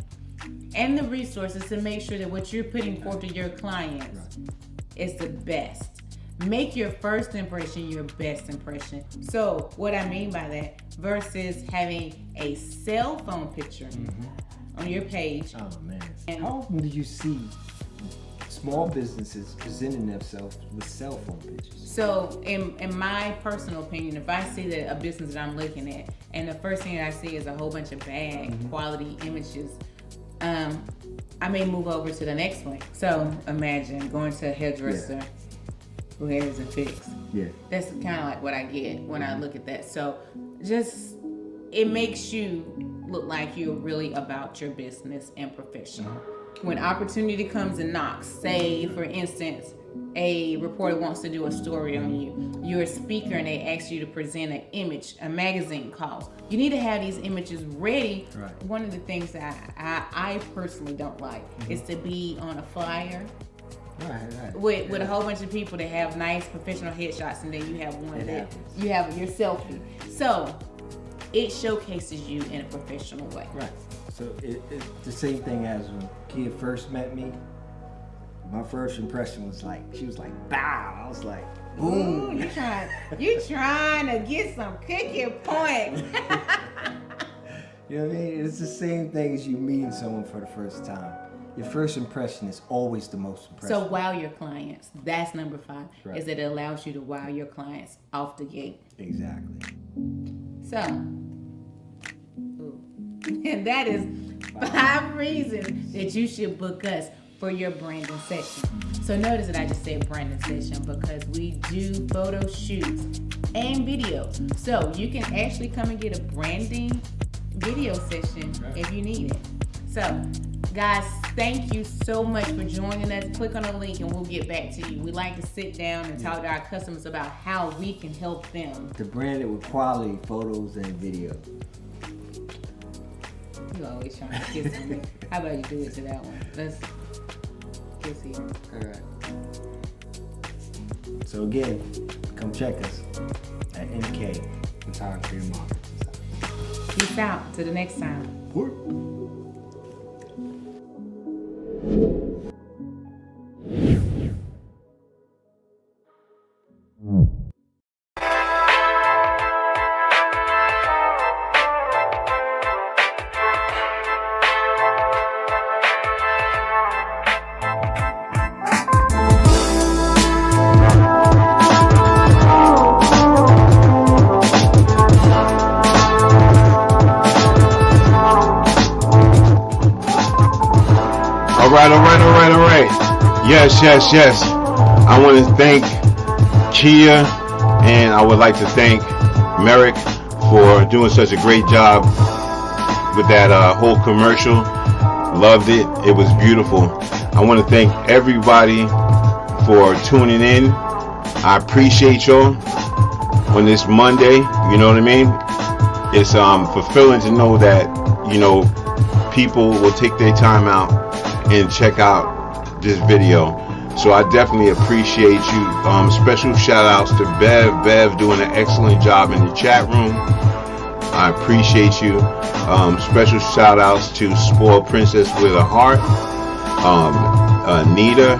and the resources to make sure that what you're putting forth to your clients is the best. Make your first impression your best impression. So what I mean by that, versus having a cell phone picture on your page. Oh man. How often do you see small businesses presenting themselves with cell phone pictures? So in my personal opinion, if I see that a business that I'm looking at and the first thing that I see is a whole bunch of bad quality images, I may move over to the next one. So imagine going to a hairdresser who hair isn't fixed. Yeah. That's kind of like what I get when I look at that. So just, it makes you look like you're really about your business and professional. When opportunity comes and knocks, say for instance, a reporter wants to do a story on you. You're a speaker and they ask you to present an image, a magazine calls. You need to have these images ready. Right. One of the things that I personally don't like is to be on a flyer with a whole bunch of people that have nice professional headshots and then you have one that you have your selfie. So it showcases you in a professional way. Right. So it's the same thing as when Kia first met me. My first impression was like, she was like, bow. I was like, boom. You trying to get some cookie points. You know what I mean? It's the same thing as you meeting someone for the first time. Your first impression is always the most impressive. So wow your clients. That's number 5. Right. Is that it allows you to wow your clients off the gate. Exactly. So, and that is 5 reasons that you should book us for your branding session. So notice that I just said branding session because we do photo shoots and video. So you can actually come and get a branding video session if you need it. So guys, thank you so much for joining us. Click on the link and we'll get back to you. We like to sit down and talk to our customers about how we can help them. To brand it with quality photos and video. You always trying to kiss on me. How about you do it to that one? Let's kiss here. All right. So again, come check us at MK Photography and Marketing. Peace out. Till the next time. All right. Yes. I want to thank Kia, and I would like to thank Merrick for doing such a great job with that whole commercial. Loved it. It was beautiful. I want to thank everybody for tuning in. I appreciate y'all. on this Monday. You know what I mean? It's fulfilling to know that, you know, people will take their time out and check out this video. So I definitely appreciate you. Special shout outs to Bev doing an excellent job in the chat room. I appreciate you. Special shout outs to Spoiled Princess with a Heart, Anita,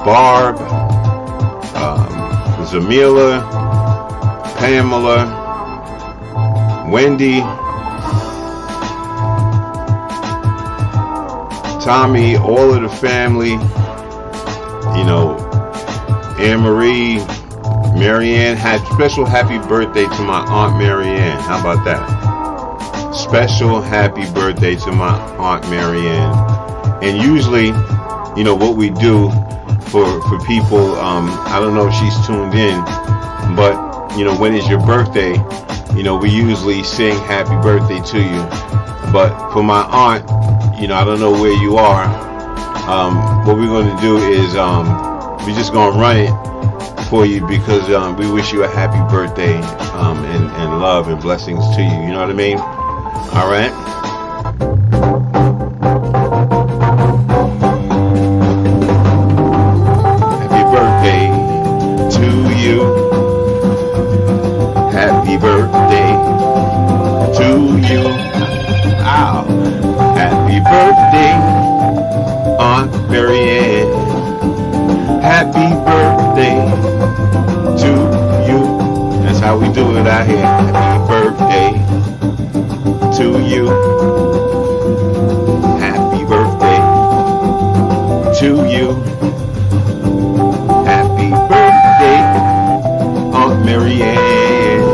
Barb, Zamila, Pamela, Wendy, Tommy, all of the family, you know, Anne-Marie, Marianne. Had special happy birthday to my Aunt Marianne. How about that? Special happy birthday to my Aunt Marianne. And usually, you know, what we do for people, I don't know if she's tuned in, but, you know, when it's your birthday, you know, we usually sing happy birthday to you. But for my aunt, you know, I don't know where you are. What we're going to do is we're just going to run it for you because we wish you a happy birthday and love and blessings to you. You know what I mean? All right. Happy birthday to you. Happy birthday to you. Ow. Happy birthday, Aunt Marianne. Happy birthday to you. That's how we do it out here. Happy birthday to you. Happy birthday to you. Happy birthday, Aunt Marianne.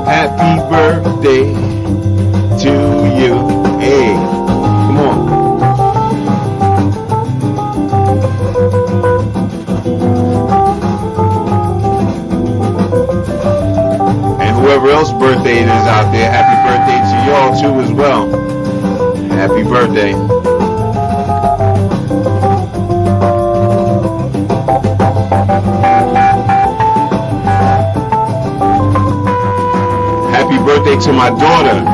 Happy birthday to you. Hey, come on. And whoever else's birthday it is out there, happy birthday to y'all too as well. Happy birthday. Happy birthday to my daughter.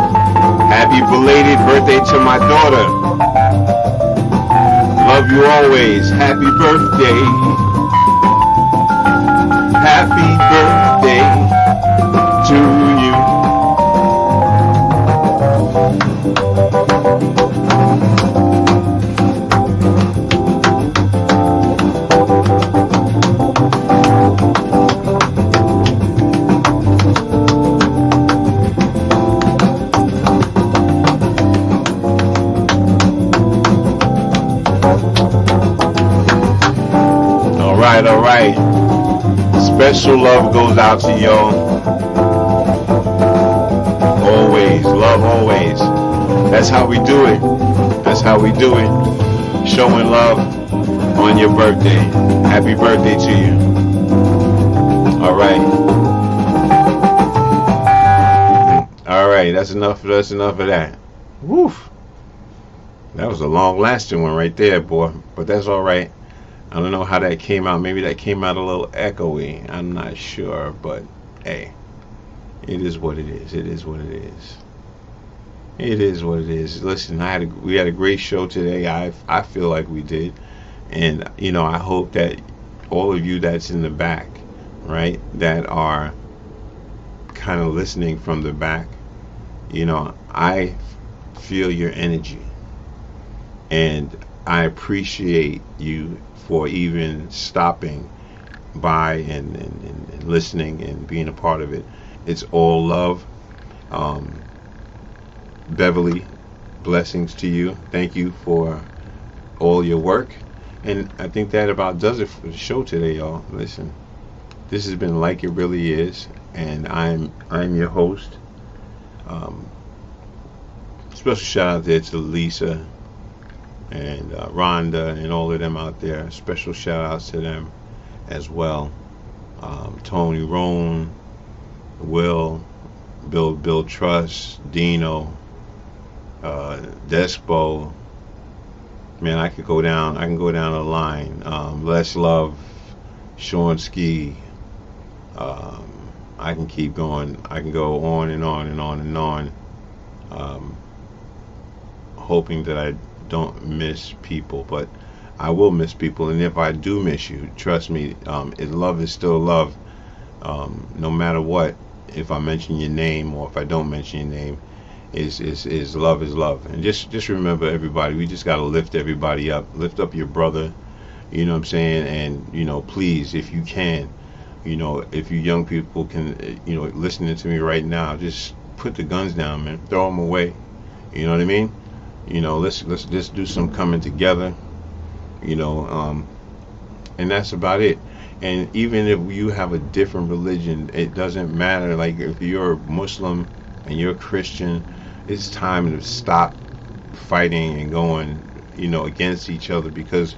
Happy belated birthday to my daughter. Love you always. Happy birthday. Happy birthday to you. All right. Special love goes out to y'all. Always, love always. That's how we do it. That's how we do it. Showing love on your birthday. Happy birthday to you. All right. All right. That's enough of that. Woof. That was a long-lasting one right there, boy. But that's all right. I don't know how that came out. Maybe that came out a little echoey. I'm not sure, but hey, it is what it is. It is what it is. It is what it is. Listen, we had a great show today. I feel like we did, and you know, I hope that all of you that's in the back, right, that are kind of listening from the back, you know, I feel your energy, and I appreciate you for even stopping by and listening and being a part of it. It's all love. Beverly, blessings to you. Thank you for all your work. And I think that about does it for the show today, y'all. Listen, this has been Like It Really Is, and I'm your host. Special shout out there to Lisa and Rhonda and all of them out there. Special shout outs to them as well. Tony Roan, Will, Bill Truss, Dino, Despo. Man, I can go down the line. Les Love, Sean Ski, I can keep going. I can go on and on and on and on, hoping that I don't miss people, but I will miss people. And if I do miss you, trust me, love is still love, no matter what. If I mention your name or if I don't mention your name, is love is love. And just remember, everybody, we just got to lift everybody up. Lift up your brother, you know what I'm saying? And, you know, please, if you can, you know, if you young people can, you know, listening to me right now, just put the guns down, man. Throw them away. You know what I mean? You know, let's just do some coming together, you know, and that's about it. And even if you have a different religion, it doesn't matter. Like, if you're Muslim and you're Christian, it's time to stop fighting and going, you know, against each other, because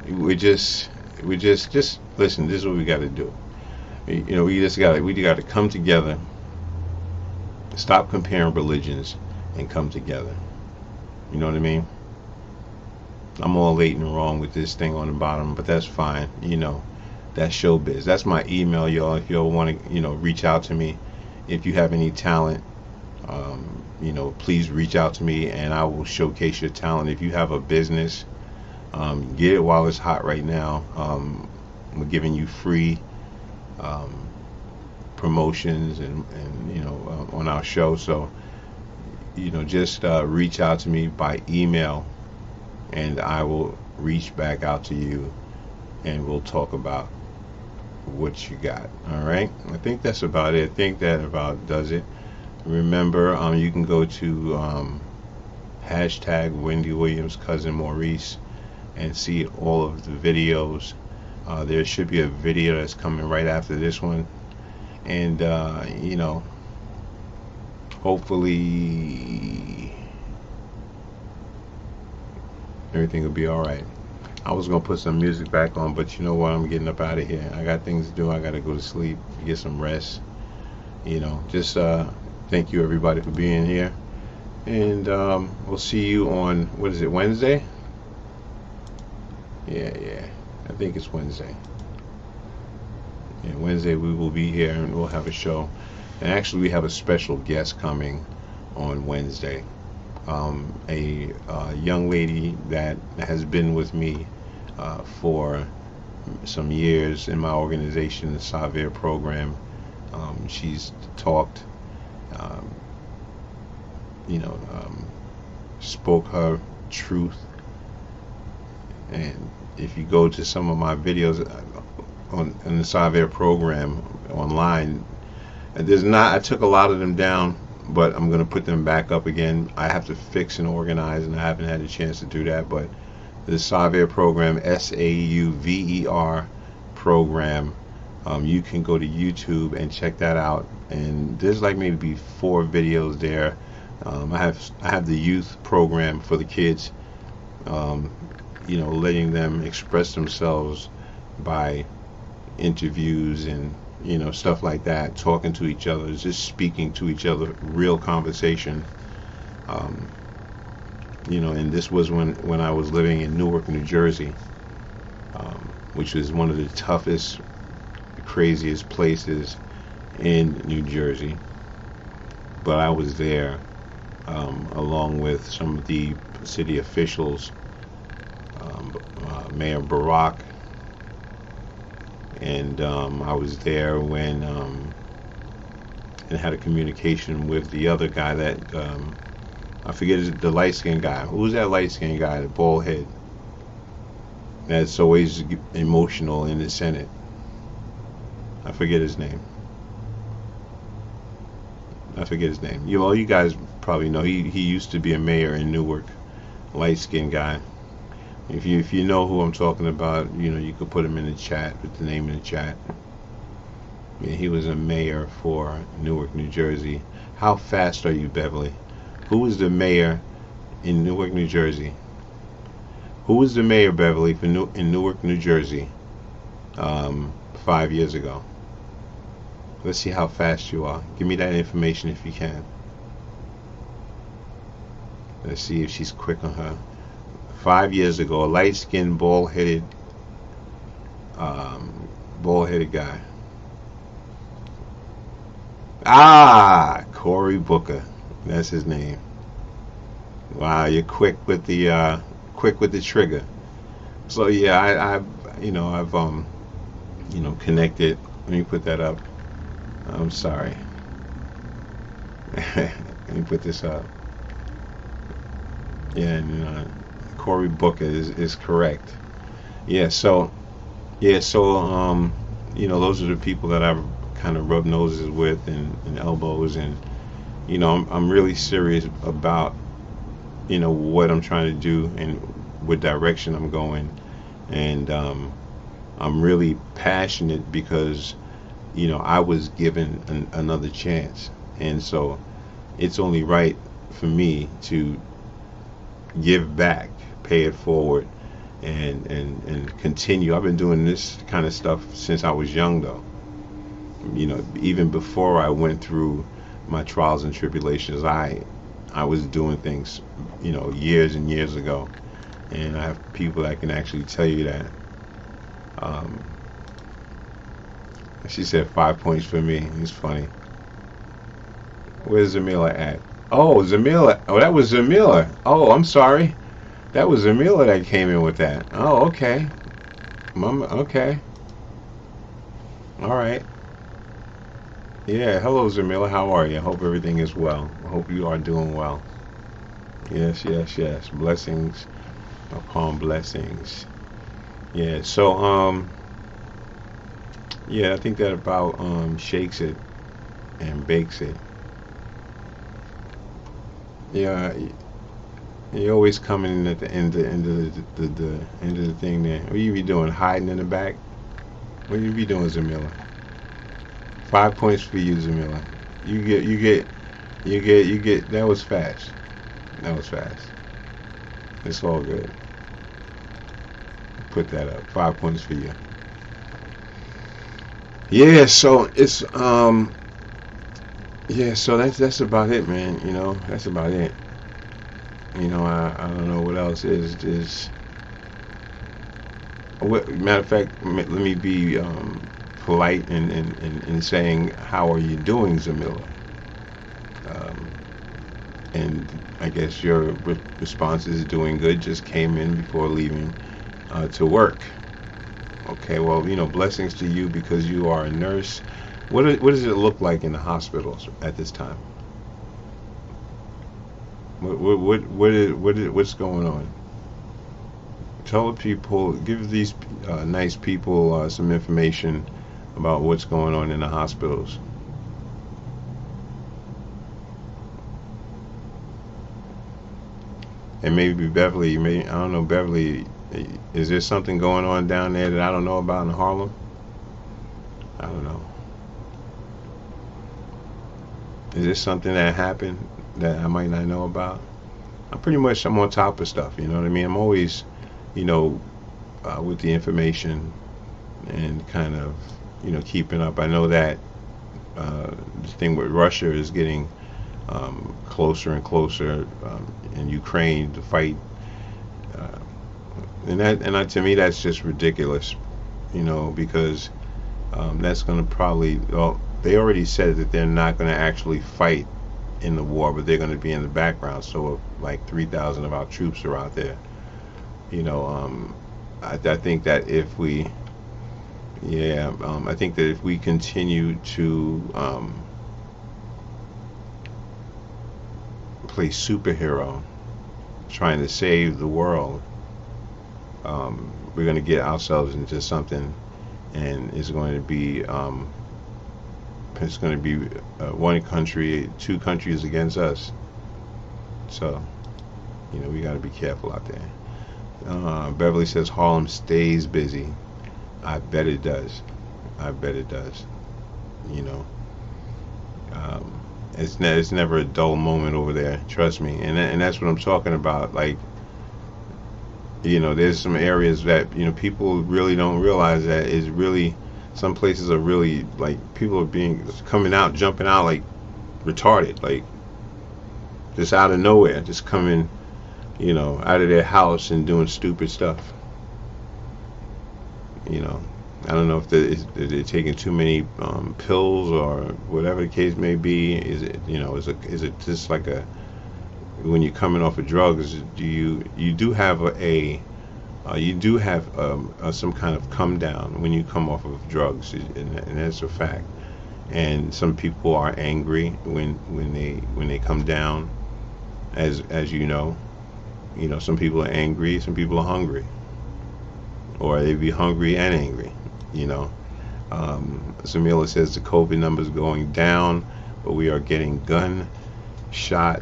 we just listen. This is what we got to do. You know, we got to come together, stop comparing religions, and come together. You know what I mean? I'm all late and wrong with this thing on the bottom, but that's fine. You know, that's showbiz. That's my email, y'all. If y'all want to, you know, reach out to me, if you have any talent, you know, please reach out to me and I will showcase your talent. If you have a business, get it while it's hot right now. We're giving you free promotions and you know, on our show. So, you know, just reach out to me by email and I will reach back out to you and we'll talk about what you got. All right, I think that's about it. I think that about does it. Remember, you can go to hashtag wendywilliamscousinmaurice and see all of the videos. There should be a video that's coming right after this one, and you know, hopefully everything will be all right. I was gonna put some music back on, but you know what? I'm getting up out of here. I got things to do. I gotta go to sleep, get some rest. You know, just thank you everybody for being here, and we'll see you on, what is it, Wednesday? Yeah, I think it's Wednesday. Yeah, Wednesday we will be here and we'll have a show. And actually we have a special guest coming on Wednesday. A young lady that has been with me for some years in my organization, the Savir program. She's talked, you know, spoke her truth. And if you go to some of my videos on the Savir program online, I took a lot of them down, but I'm going to put them back up again. I have to fix and organize, and I haven't had a chance to do that. But the Savir program, SAUVER program, you can go to YouTube and check that out. And there's like maybe 4 videos there. I have the youth program for the kids, you know, letting them express themselves by interviews and, you know, stuff like that, talking to each other, just speaking to each other, real conversation. You know, and this was when I was living in Newark, New Jersey, which was one of the toughest, craziest places in New Jersey. But I was there along with some of the city officials, Mayor Barack, and I was there when and had a communication with the other guy that I forget, the light-skinned guy. Who's that light-skinned guy, the bald head, that's always emotional in the Senate? I forget his name. You all, you guys probably know he used to be a mayor in Newark, light-skinned guy. If you know who I'm talking about, you know, you could put him in the chat, put the name in the chat. Yeah, he was a mayor for Newark, New Jersey. How fast are you, Beverly? Who was the mayor in Newark, New Jersey? Who was the mayor, Beverly, for in Newark, New Jersey 5 years ago? Let's see how fast you are. Give me that information if you can. Let's see if she's quick on her. 5 years ago, a light-skinned, bald-headed guy. Cory Booker. That's his name. Wow, you're quick with the trigger. So yeah, I've connected. Let me put that up. I'm sorry. Let me put this up. Yeah, and Cory Booker is correct. Yeah, so those are the people that I've kind of rubbed noses with and elbows, and I'm really serious about what I'm trying to do and what direction I'm going, and I'm really passionate because I was given another chance, and so it's only right for me to give back, pay it forward, and continue. I've been doing this kind of stuff since I was young, though. Even before I went through my trials and tribulations, I was doing things years and years ago, and I have people that can actually tell you that. She said 5 points for me. It's funny. Where's Zamila at? Oh, Zamila. Oh, that was Zamila. Oh, I'm sorry. That was Zamila that came in with that. Oh, okay. Mama, okay. All right. Yeah, hello, Zamila. How are you? I hope everything is well. I hope you are doing well. Yes, yes, yes. Blessings upon blessings. Yeah, so, yeah, I think that about shakes it and bakes it. Yeah, you're always coming in at the end of the end of the thing there. What you be doing? Hiding in the back? What you be doing, Zamila? 5 points for you, Zamila. You get. That was fast. That was fast. It's all good. Put that up. 5 points for you. Yeah, so it's yeah, so that's about it, man. That's about it. I don't know what else is. Matter of fact, let me be polite in saying, how are you doing, Zamila? And I guess your response is doing good. Just came in before leaving to work. Okay, well, blessings to you because you are a nurse. What does it look like in the hospitals at this time? What's going on? Tell the people, give these nice people some information about what's going on in the hospitals. And maybe Beverly, I don't know, Beverly, is there something going on down there that I don't know about in Harlem? I don't know. Is there something that happened that I might not know about? I'm on top of stuff, you know what I mean? I'm always, with the information and kind of, keeping up. I know that the thing with Russia is getting closer and closer in Ukraine to fight, and to me that's just ridiculous, because that's going to probably, well, they already said that they're not going to actually fight in the war, but they're going to be in the background. So like 3,000 of our troops are out there. I think that if we, I think that if we continue to play superhero, trying to save the world, we're going to get ourselves into something, and it's going to be one country, two countries against us. So, we got to be careful out there. Beverly says Harlem stays busy. I bet it does. I bet it does. It's never a dull moment over there. Trust me. And that's what I'm talking about. Like, there's some areas that people really don't realize that is really. Some places are really, like, people are coming out, jumping out like retarded, like just out of nowhere, just coming, out of their house and doing stupid stuff. I don't know if they're taking too many pills or whatever the case may be. Is it, you know, is it just like a, when you're coming off of drugs, you do have some kind of come down when you come off of drugs, and that's a fact. And some people are angry when they come down, as you know. You know, some people are angry, some people are hungry, or they be hungry and angry. You know, Zamila says the COVID numbers going down, but we are getting gunshot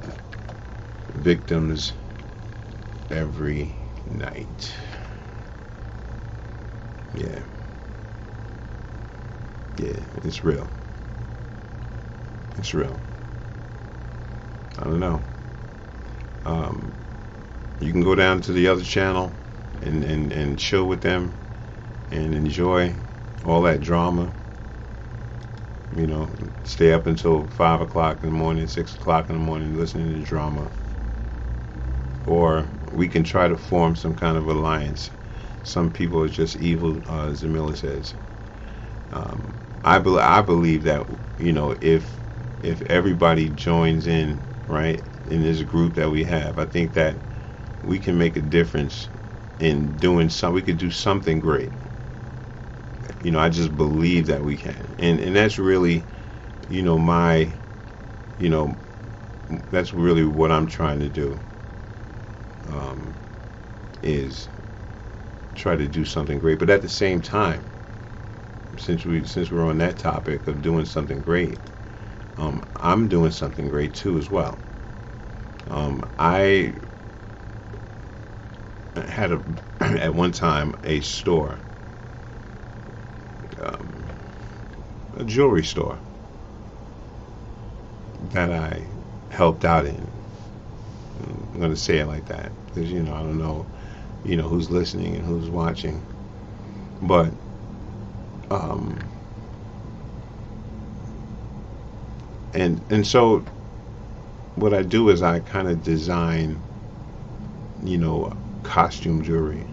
victims every night. Yeah, it's real. It's real. I don't know. You can go down to the other channel and chill with them and enjoy all that drama. You know, stay up until 5 o'clock in the morning, 6 o'clock in the morning listening to drama. Or we can try to form some kind of alliance. Some people are just evil, Zamila says. I believe that, you know, if everybody joins in, right, in this group that we have, I think that we can make a difference in doing we could do something great. You know, I just believe that we can. And that's really, you know, that's really what I'm trying to do, is try to do something great. But at the same time, since we're on that topic of doing something great, I'm doing something great too as well. I had at one time a store, a jewelry store that I helped out in. I'm going to say it like that because, you know, I don't know, you know, who's listening and who's watching, but and so what I do is I kind of design, you know, costume jewelry,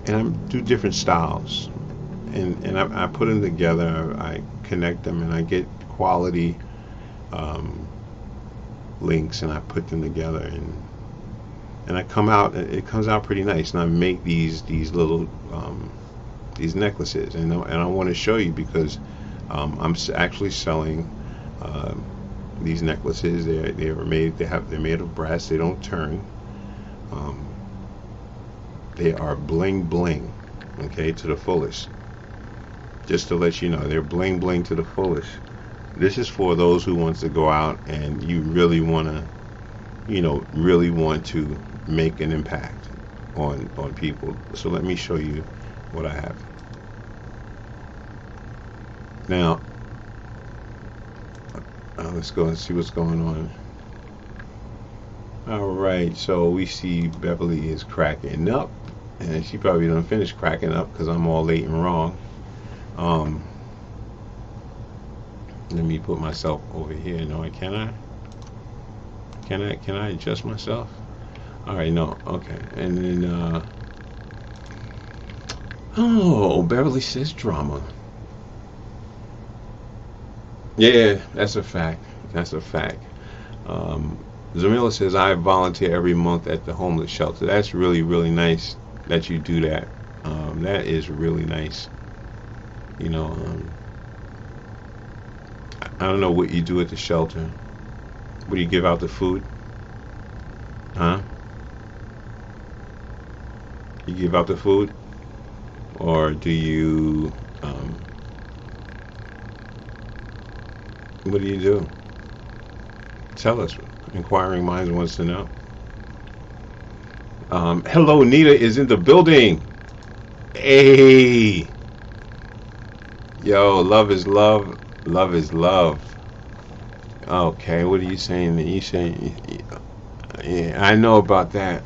and I do different styles, and I put them together, I connect them, and I get quality links, and I put them together, and it comes out pretty nice, and I make these little these necklaces, and I want to show you because I'm actually selling these necklaces. They're made of brass. They don't turn. They are bling bling, okay, to the fullest. Just to let you know, they're bling bling to the fullest. This is for those who wants to go out and you really want to, you know, really want to make an impact on people. So let me show you what I have. Now, let's go and see what's going on. Alright, so we see Beverly is cracking up, and she probably done finished cracking up because I'm all late and wrong. Let me put myself over here. No, can I adjust myself? Alright, no, okay. And then oh, Beverly says drama. Yeah, that's a fact. That's a fact. Zamila says, I volunteer every month at the homeless shelter. That's really, really nice that you do that. That is really nice. You know, I don't know what you do at the shelter. What do you give out the food? Huh? You give out the food? Or do you, what do you do? Tell us. Inquiring Minds wants to know. Hello, Nita is in the building. Hey. Yo, love is love. Love is love. Okay, what are you saying? You saying, yeah, I know about that.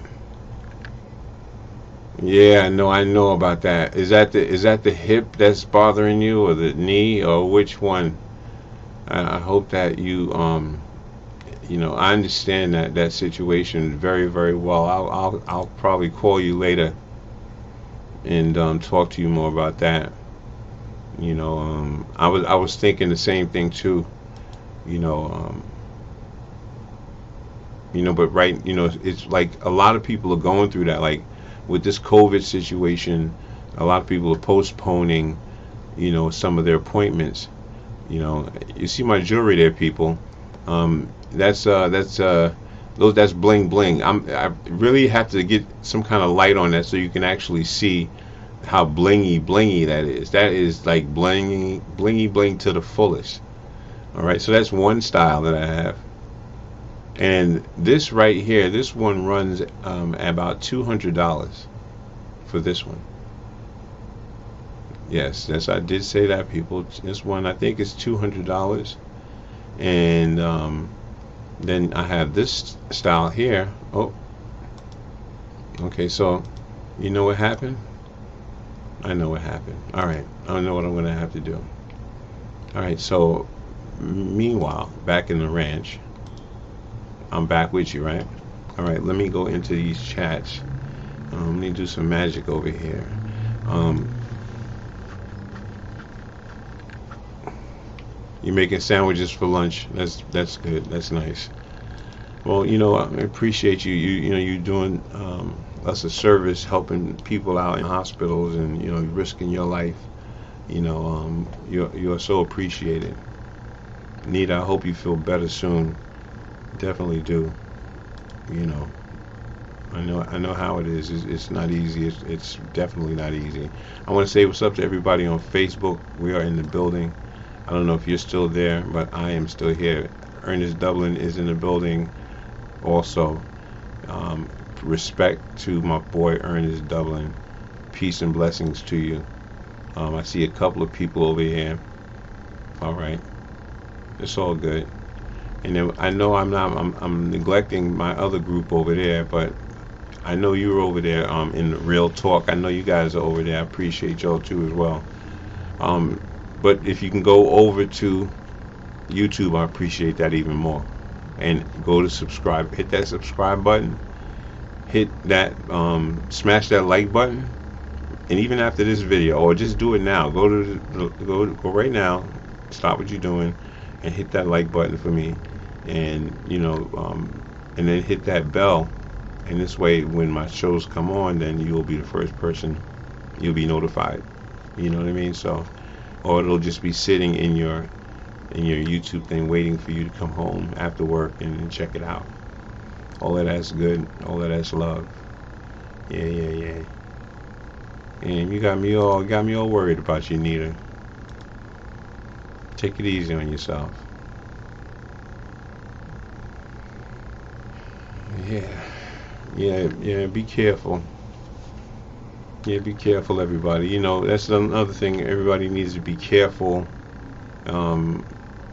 Yeah, I know about that. Is that the hip that's bothering you, or the knee, or which one? I hope that you you know, I understand that situation very, very well. I'll probably call you later and talk to you more about that. You know, I was thinking the same thing too. You know, but right, it's like a lot of people are going through that. Like with this COVID situation, a lot of people are postponing, some of their appointments. You see my jewelry there, people. That's bling bling. I really have to get some kind of light on that so you can actually see how blingy that is. That is like blingy bling to the fullest. All right, so that's one style that I have. And this right here, this one runs about $200 for this one. Yes, I did say that, people. This one, I think, is $200. And then I have this style here. Oh, okay, so you know what happened? I know what happened. All right, I don't know what I'm going to have to do. All right, so meanwhile, back in the ranch, I'm back with you, right? All right, let me go into these chats. Let me do some magic over here. You're making sandwiches for lunch. That's good. That's nice. Well, I appreciate you. You're doing us a service, helping people out in hospitals, and risking your life. You're so appreciated. Nita, I hope you feel better soon. Definitely do. I know how it is. It's not easy. It's definitely not easy. I want to say what's up to everybody on Facebook. We are in the building. I don't know if you're still there, but I am still here. Ernest Dublin is in the building also. Respect to my boy Ernest Dublin. Peace and blessings to you. I see a couple of people over here. All right, it's all good. And then I know I'm neglecting my other group over there, but I know you're over there in Real Talk. I know you guys are over there. I appreciate y'all too as well. But if you can go over to YouTube, I appreciate that even more. And go to subscribe. Hit that subscribe button. Hit that, smash that like button. And even after this video, or just do it now. Go right now. Stop what you're doing, and hit that like button for me. And and then hit that bell. And this way, when my shows come on, then you'll be the first person. You'll be notified. You know what I mean? So. Or it'll just be sitting in your YouTube thing waiting for you to come home after work and check it out. All of that's good. All of that's love. Yeah. And you got me all worried about you, Nita. Take it easy on yourself. Yeah, be careful. Yeah, be careful, everybody. That's another thing. Everybody needs to be careful.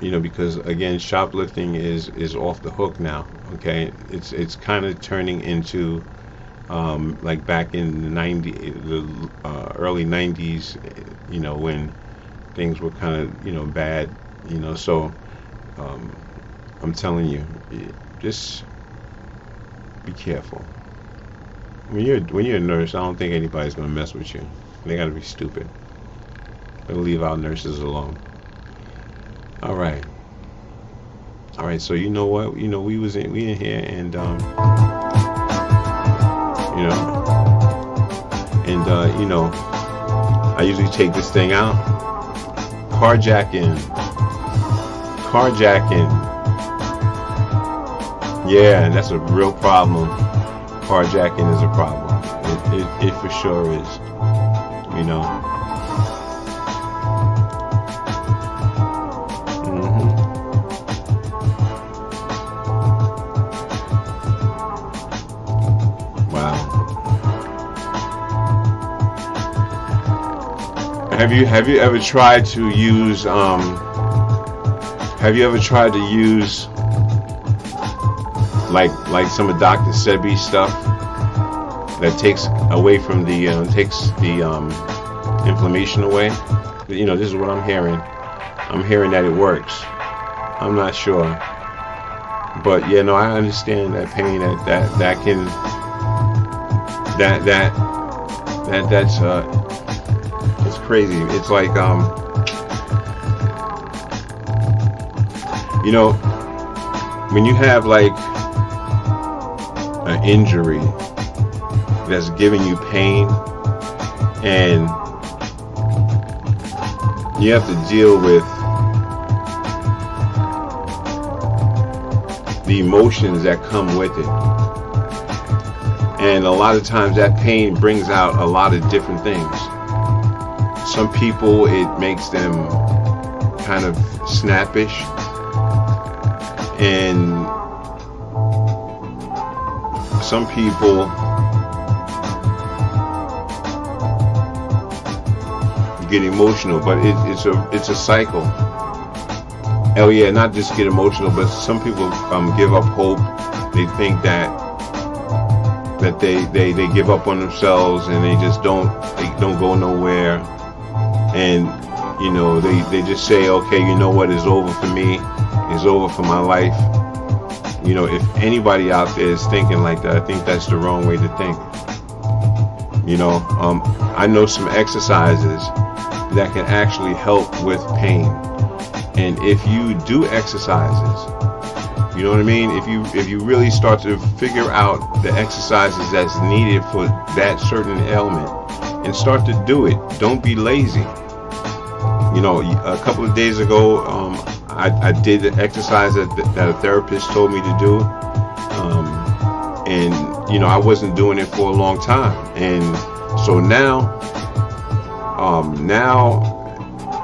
Because again, shoplifting is off the hook now. Okay, it's kind of turning into like back in the early 90s. When things were kind of bad. So I'm telling you, just be careful. When you're a nurse, I don't think anybody's gonna mess with you. They gotta be stupid. They'll leave our nurses alone. All right. So you know what? We in here, and I usually take this thing out. Carjacking. Yeah, that's a real problem. Carjacking is a problem. It for sure is. Wow. Have you ever tried to use like some of Dr. Sebi's stuff that takes away from the inflammation away? This is what I'm hearing. I'm hearing that it works. I'm not sure, but I understand that pain that That's it's crazy. It's like you know, when you have like an injury that's giving you pain, and you have to deal with the emotions that come with it. And a lot of times that pain brings out a lot of different things. Some people, it makes them kind of snappish, and some people get emotional, but it's a cycle. Oh yeah, not just get emotional, but some people give up hope. They think that they give up on themselves, and they just don't go nowhere. And you know, they just say, okay, you know what, it's over for me, it's over for my life. You know, if anybody out there is thinking like that, I think that's the wrong way to think. You know, I know some exercises that can actually help with pain. And if you do exercises, you know what I mean? If you really start to figure out the exercises that's needed for that certain ailment, and start to do it, don't be lazy. You know, a couple of days ago, I did the exercise that a therapist told me to do, and you know, I wasn't doing it for a long time, and so now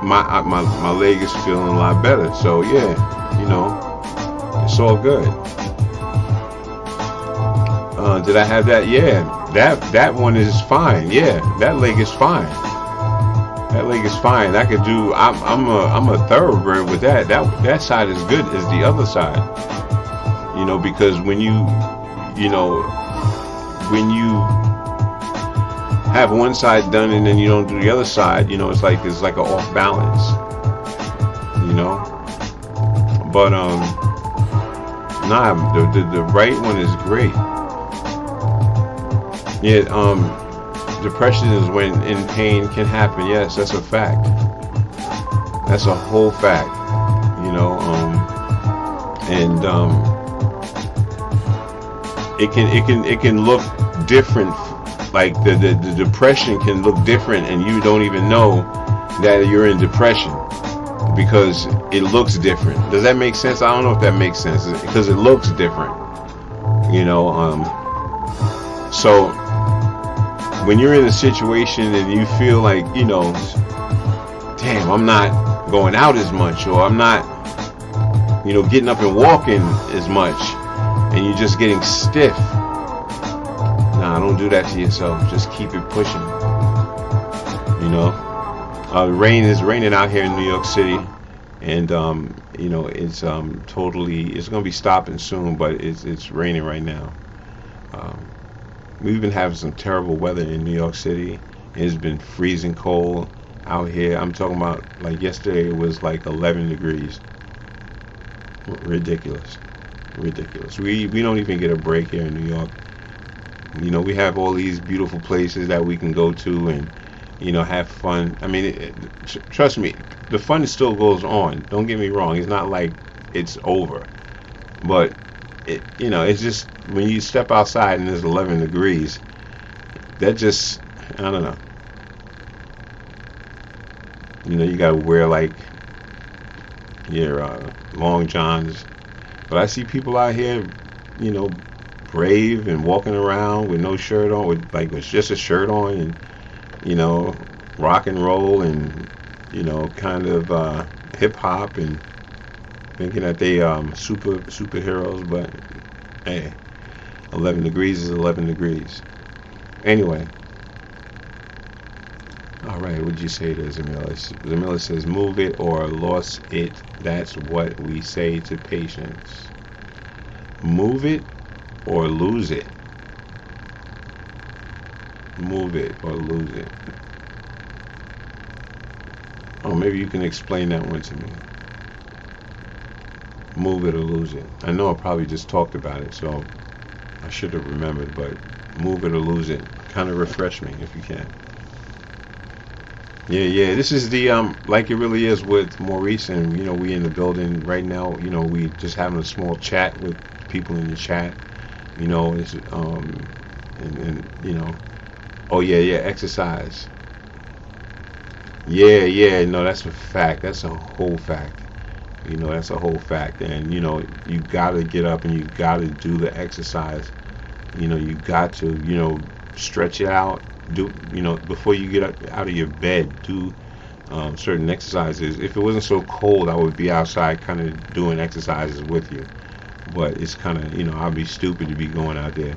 my leg is feeling a lot better. So yeah, you know, it's all good. Did I have that? Yeah, that one is fine. Yeah, that leg is fine. That leg is fine. I could do. I'm a thoroughbred with that. That side is good as the other side. You know, because when you have one side done and then you don't do the other side, you know, it's like an off balance. You know, but nah, the right one is great. Yeah, depression is when in pain can happen. Yes, that's a fact. That's a whole fact. You know, and it can look different. Like the depression can look different, and you don't even know that you're in depression because it looks different. Does that make sense? I don't know if that makes sense, because it looks different. You know, so when you're in a situation and you feel like, you know, damn, I'm not going out as much, or I'm not, you know, getting up and walking as much, and you're just getting stiff. Nah, don't do that to yourself. Just keep it pushing. You know, rain is raining out here in New York City, and you know, it's totally, it's gonna be stopping soon, but it's raining right now. We've been having some terrible weather in New York City. It's been freezing cold out here. I'm talking about, like, yesterday it was like 11 degrees. Ridiculous. We don't even get a break here in New York. You know, we have all these beautiful places that we can go to and, you know, have fun. I mean, trust me, the fun still goes on. Don't get me wrong. It's not like it's over. But, you know, it's just when you step outside and there's 11 degrees, that just, I don't know. You know, you got to wear, like, your long johns. But I see people out here, you know, brave and walking around with no shirt on, with just a shirt on, and, you know, rock and roll, and, you know, kind of hip hop, and thinking that they superheroes. But hey, 11 degrees is 11 degrees. Anyway, all right, what'd you say to Zamila? Zamila says, move it or lost it. That's what we say to patients. Move it or lose it. Move it or lose it. Oh, maybe you can explain that one to me. Move it or lose it. I know I probably just talked about it, so I should have remembered, but move it or lose it. kind of refresh me if you can. Yeah. This is the like it really is with Maurice, and you know, we in the building right now. You know, we just having a small chat with people in the chat. You know, it's and you know, oh yeah, exercise. Yeah, no, that's a fact. That's a whole fact. You know, that's a whole fact. And you know, you gotta get up and you gotta do the exercise. You know, you got to, you know, stretch it out. Do, you know, before you get out of your bed, do certain exercises. If it wasn't so cold, I would be outside kind of doing exercises with you. But it's kind of, you know, I'd be stupid to be going out there.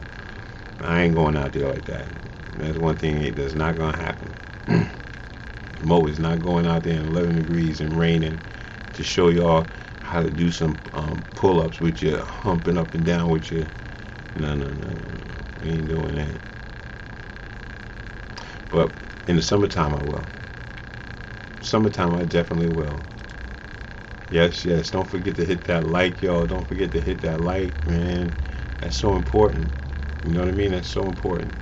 I ain't going out there like that. That's one thing that's not gonna happen. Mo is not going out there in 11 degrees and raining to show y'all how to do some pull-ups with your humping up and down with your. No. We ain't doing that. But in the summertime, I will. Summertime, I definitely will. Yes. Don't forget to hit that like, y'all. Don't forget to hit that like, man. That's so important. You know what I mean? That's so important.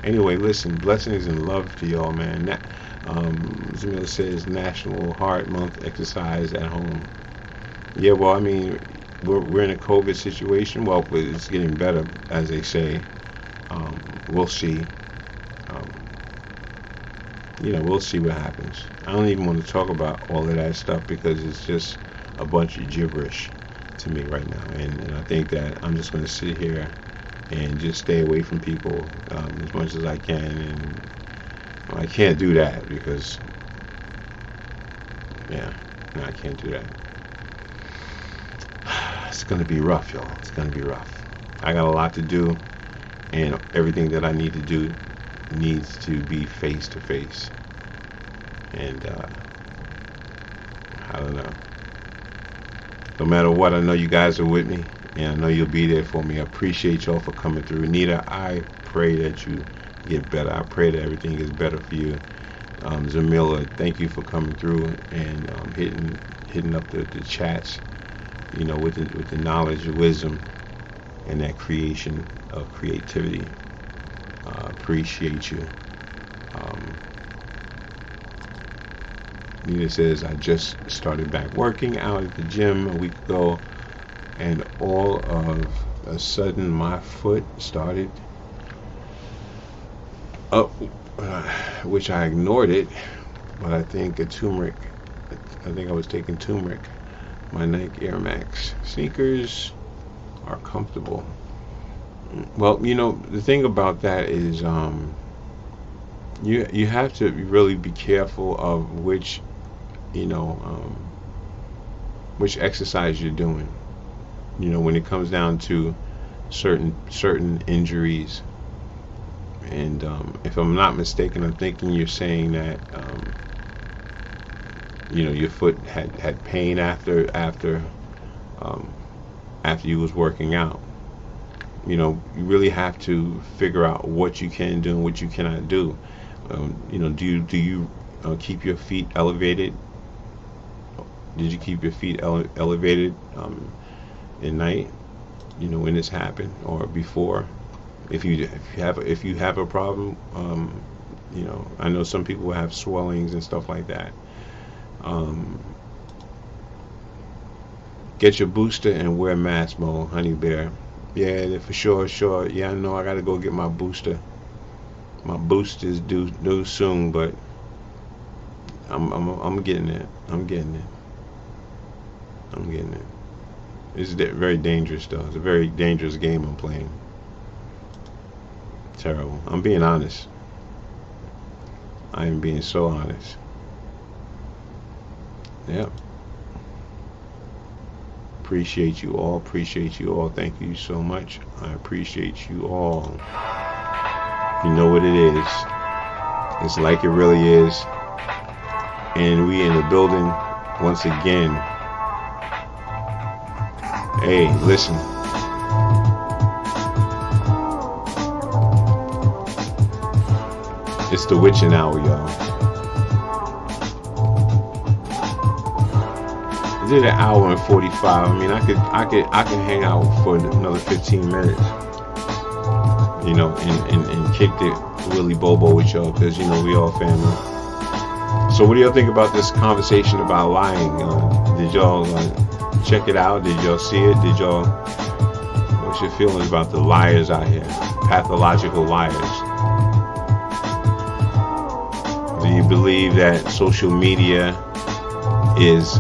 Anyway, listen. Blessings and love to y'all, man. Zamila says National Heart Month exercise at home. Yeah, well, I mean, we're in a COVID situation. Well, it's getting better, as they say. We'll see. You know, we'll see what happens. I don't even want to talk about all of that stuff because it's just a bunch of gibberish to me right now. And I think that I'm just going to sit here and just stay away from people as much as I can. And I can't do that because, yeah, no, I can't do that. It's going to be rough, y'all. It's going to be rough. I got a lot to do, and everything that I need to do needs to be face to face. And I don't know. No matter what, I know you guys are with me, and I know you'll be there for me. I appreciate y'all for coming through. Nita, I pray that you get better. I pray that everything is better for you. Zamila, thank you for coming through and hitting up the chats, you know, with the knowledge, wisdom, and that creation of creativity. Appreciate you. Nita says, I just started back working out at the gym a week ago, and all of a sudden my foot started up, which I ignored it, but I think I was taking turmeric. My Nike Air Max sneakers are comfortable. Well, you know, the thing about that is you have to really be careful of which, you know, which exercise you're doing. You know, when it comes down to certain injuries. And if I'm not mistaken, I'm thinking you're saying that you know, your foot had pain after you was working out. You know, you really have to figure out what you can do and what you cannot do. You know, do you keep your feet elevated? Did you keep your feet elevated at night? You know, when this happened or before? If you have a problem, you know, I know some people have swellings and stuff like that. Get your booster and wear a mask, Mo, Honey Bear. Yeah, for sure. Yeah, I know I gotta go get my booster. My booster's due soon, but I'm getting it. I'm getting it. It's very dangerous, though. It's a very dangerous game I'm playing. Terrible. I'm being honest. I am being so honest. Yep. Appreciate you all. Thank you so much. I appreciate you all. You know what it is. It's like it really is. And we in the building once again. Hey, listen. It's the witching hour, y'all. I did an hour and 45. I mean, I can hang out for another 15 minutes. you know, and kicked it Willy Bobo with y'all, because, you know, we all family. So what do y'all think about this conversation about lying? Did y'all check it out? Did y'all see it? What's your feelings about the liars out here? Pathological liars. Do you believe that social media is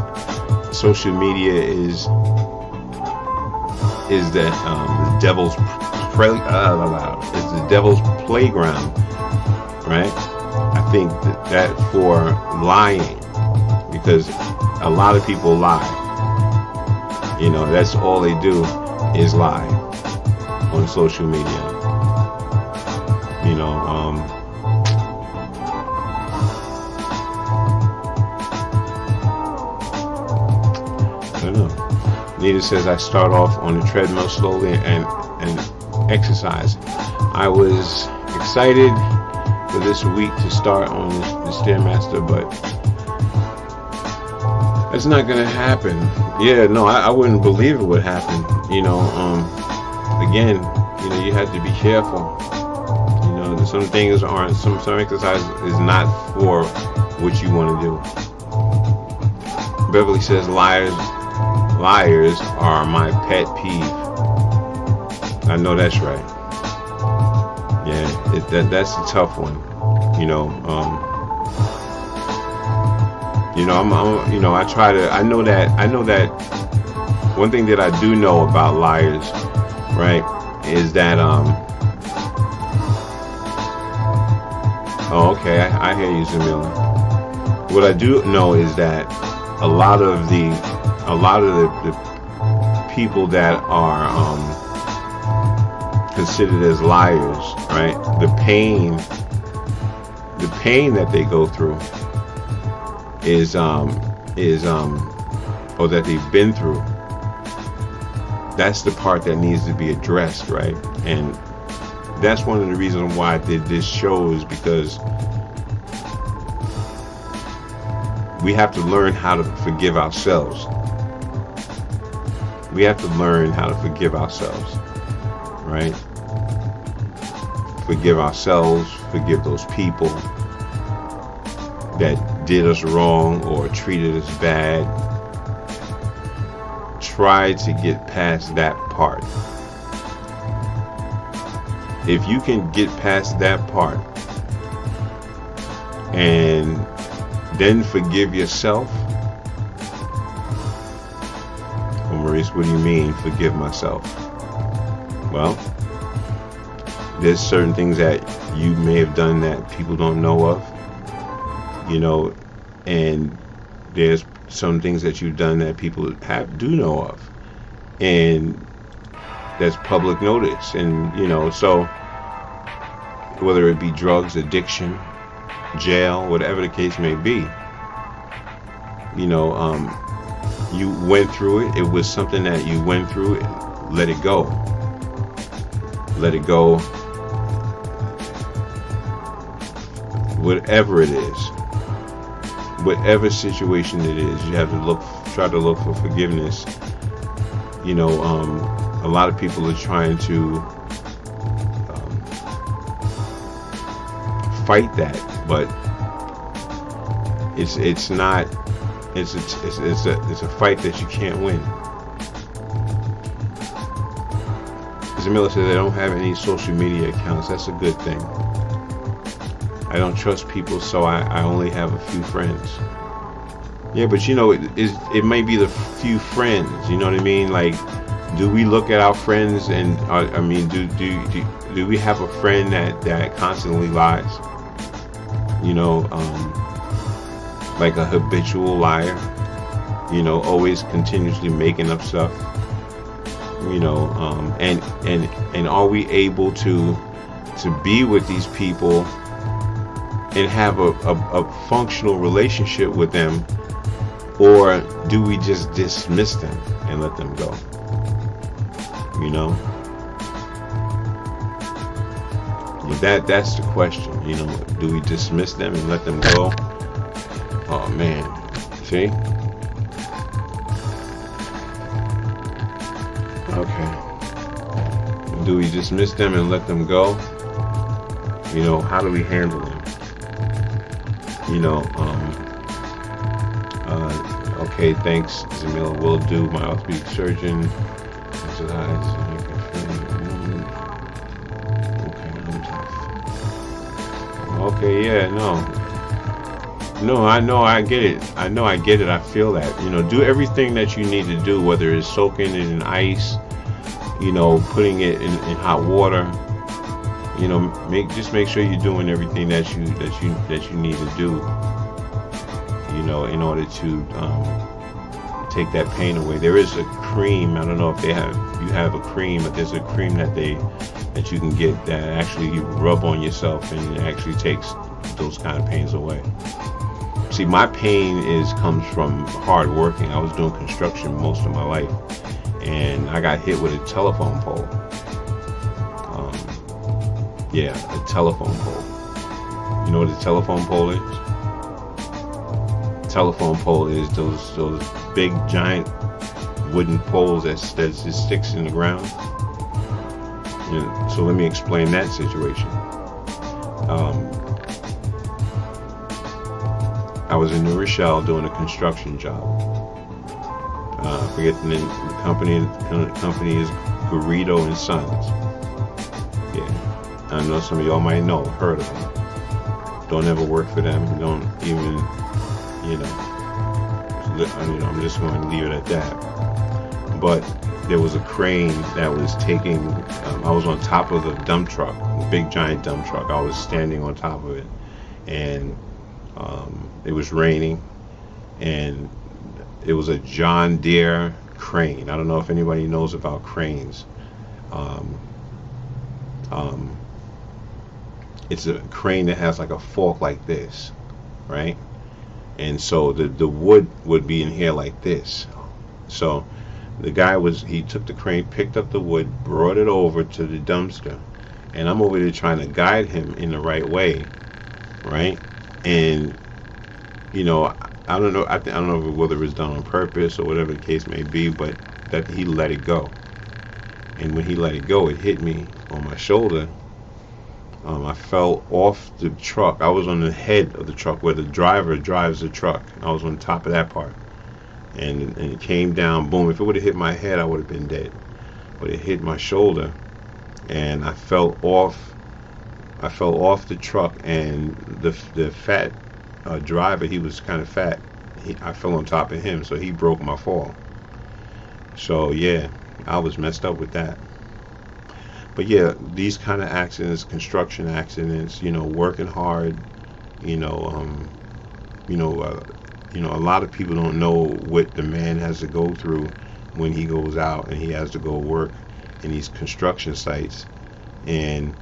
the devil's it's the devil's playground, right? I think that for lying, because a lot of people lie. You know, that's all they do is lie on social media. You know, I don't know. Nita says, I start off on the treadmill slowly and exercise. I was excited for this week to start on the Stairmaster, but that's not gonna happen. Yeah, no, I wouldn't believe it would happen. You know, again, you know, you have to be careful. You know, some things aren't, some exercise is not for what you want to do. Beverly says, liars are my pet peeve. I know that's right. Yeah, that's a tough one. You know, I know that one thing that I do know about liars, right, is that, oh, okay, I hear you, Zamila. What I do know is that a lot of the people that are, considered as liars, right, the pain that they go through or that they've been through, that's the part that needs to be addressed, right? And that's one of the reasons why I did this show, is because we have to learn how to forgive ourselves. We have to learn how to forgive ourselves, right? Forgive ourselves, forgive those people that did us wrong or treated us bad. Try to get past that part. If you can get past that part and then forgive yourself. Well, Maurice, what do you mean, forgive myself? Well, there's certain things that you may have done that people don't know of, you know, and there's some things that you've done that people do know of, and that's public notice. And, you know, so whether it be drugs, addiction, jail, whatever the case may be, you know, you went through it. It was something that you went through. Let it go. Let it go. Whatever it is, whatever situation it is, you have to try to look for forgiveness. You know, a lot of people are trying to fight that, but it's not. It's a fight that you can't win. Zamila says, I don't have any social media accounts. That's a good thing. I don't trust people, so I only have a few friends. Yeah, but you know, it may be the few friends. You know what I mean? Like, do we look at our friends and I mean, do we have a friend that constantly lies? You know, like a habitual liar. You know, always continuously making up stuff. You know, and are we able to be with these people and have a functional relationship with them, or do we just dismiss them and let them go? You know, that's the question. You know, do we dismiss them and let them go? Oh man, see? Okay. Do we dismiss them and let them go? You know, how do we handle them? You know, okay, thanks, Zamila. Will do. My orthopedic surgeon. Okay, yeah, no, I know, I get it. I feel that. You know, do everything that you need to do, whether it's soaking it in ice, you know, putting it in hot water. You know, just make sure you're doing everything that you need to do. You know, in order to take that pain away. There is a cream. I don't know if you have a cream, but there's a cream that you can get that actually you rub on yourself and it actually takes those kind of pains away. See, my pain comes from hard working. I was doing construction most of my life, and I got hit with a telephone pole. Yeah, a telephone pole. You know what a telephone pole is? Telephone pole is those big giant wooden poles that just sticks in the ground. You know, so let me explain that situation. I was in New Rochelle doing a construction job. I forget the name. The company is Garrido and Sons. Yeah, I know some of y'all might heard of them. Don't ever work for them. Don't even, you know. I'm just going to leave it at that. But there was a crane that was taking. I was on top of the dump truck, a big giant dump truck. I was standing on top of it, and it was raining, and it was a John Deere crane. I don't know if anybody knows about cranes. It's a crane that has like a fork like this, right? And so the wood would be in here like this. So the guy he took the crane, picked up the wood, brought it over to the dumpster, and I'm over there trying to guide him in the right way, right? And you know, I don't know. I don't know whether it's done on purpose or whatever the case may be, but that he let it go. And when he let it go, it hit me on my shoulder. I fell off the truck. I was on the head of the truck where the driver drives the truck. I was on top of that part, and it came down. Boom! If it would have hit my head, I would have been dead. But it hit my shoulder, and I fell off. I fell off the truck, and the fat driver, he was kind of fat. I fell on top of him, so he broke my fall. So yeah, I was messed up with that. But yeah, these kind of accidents, construction accidents, you know, working hard, a lot of people don't know what the man has to go through when he goes out and he has to go work in these construction sites, and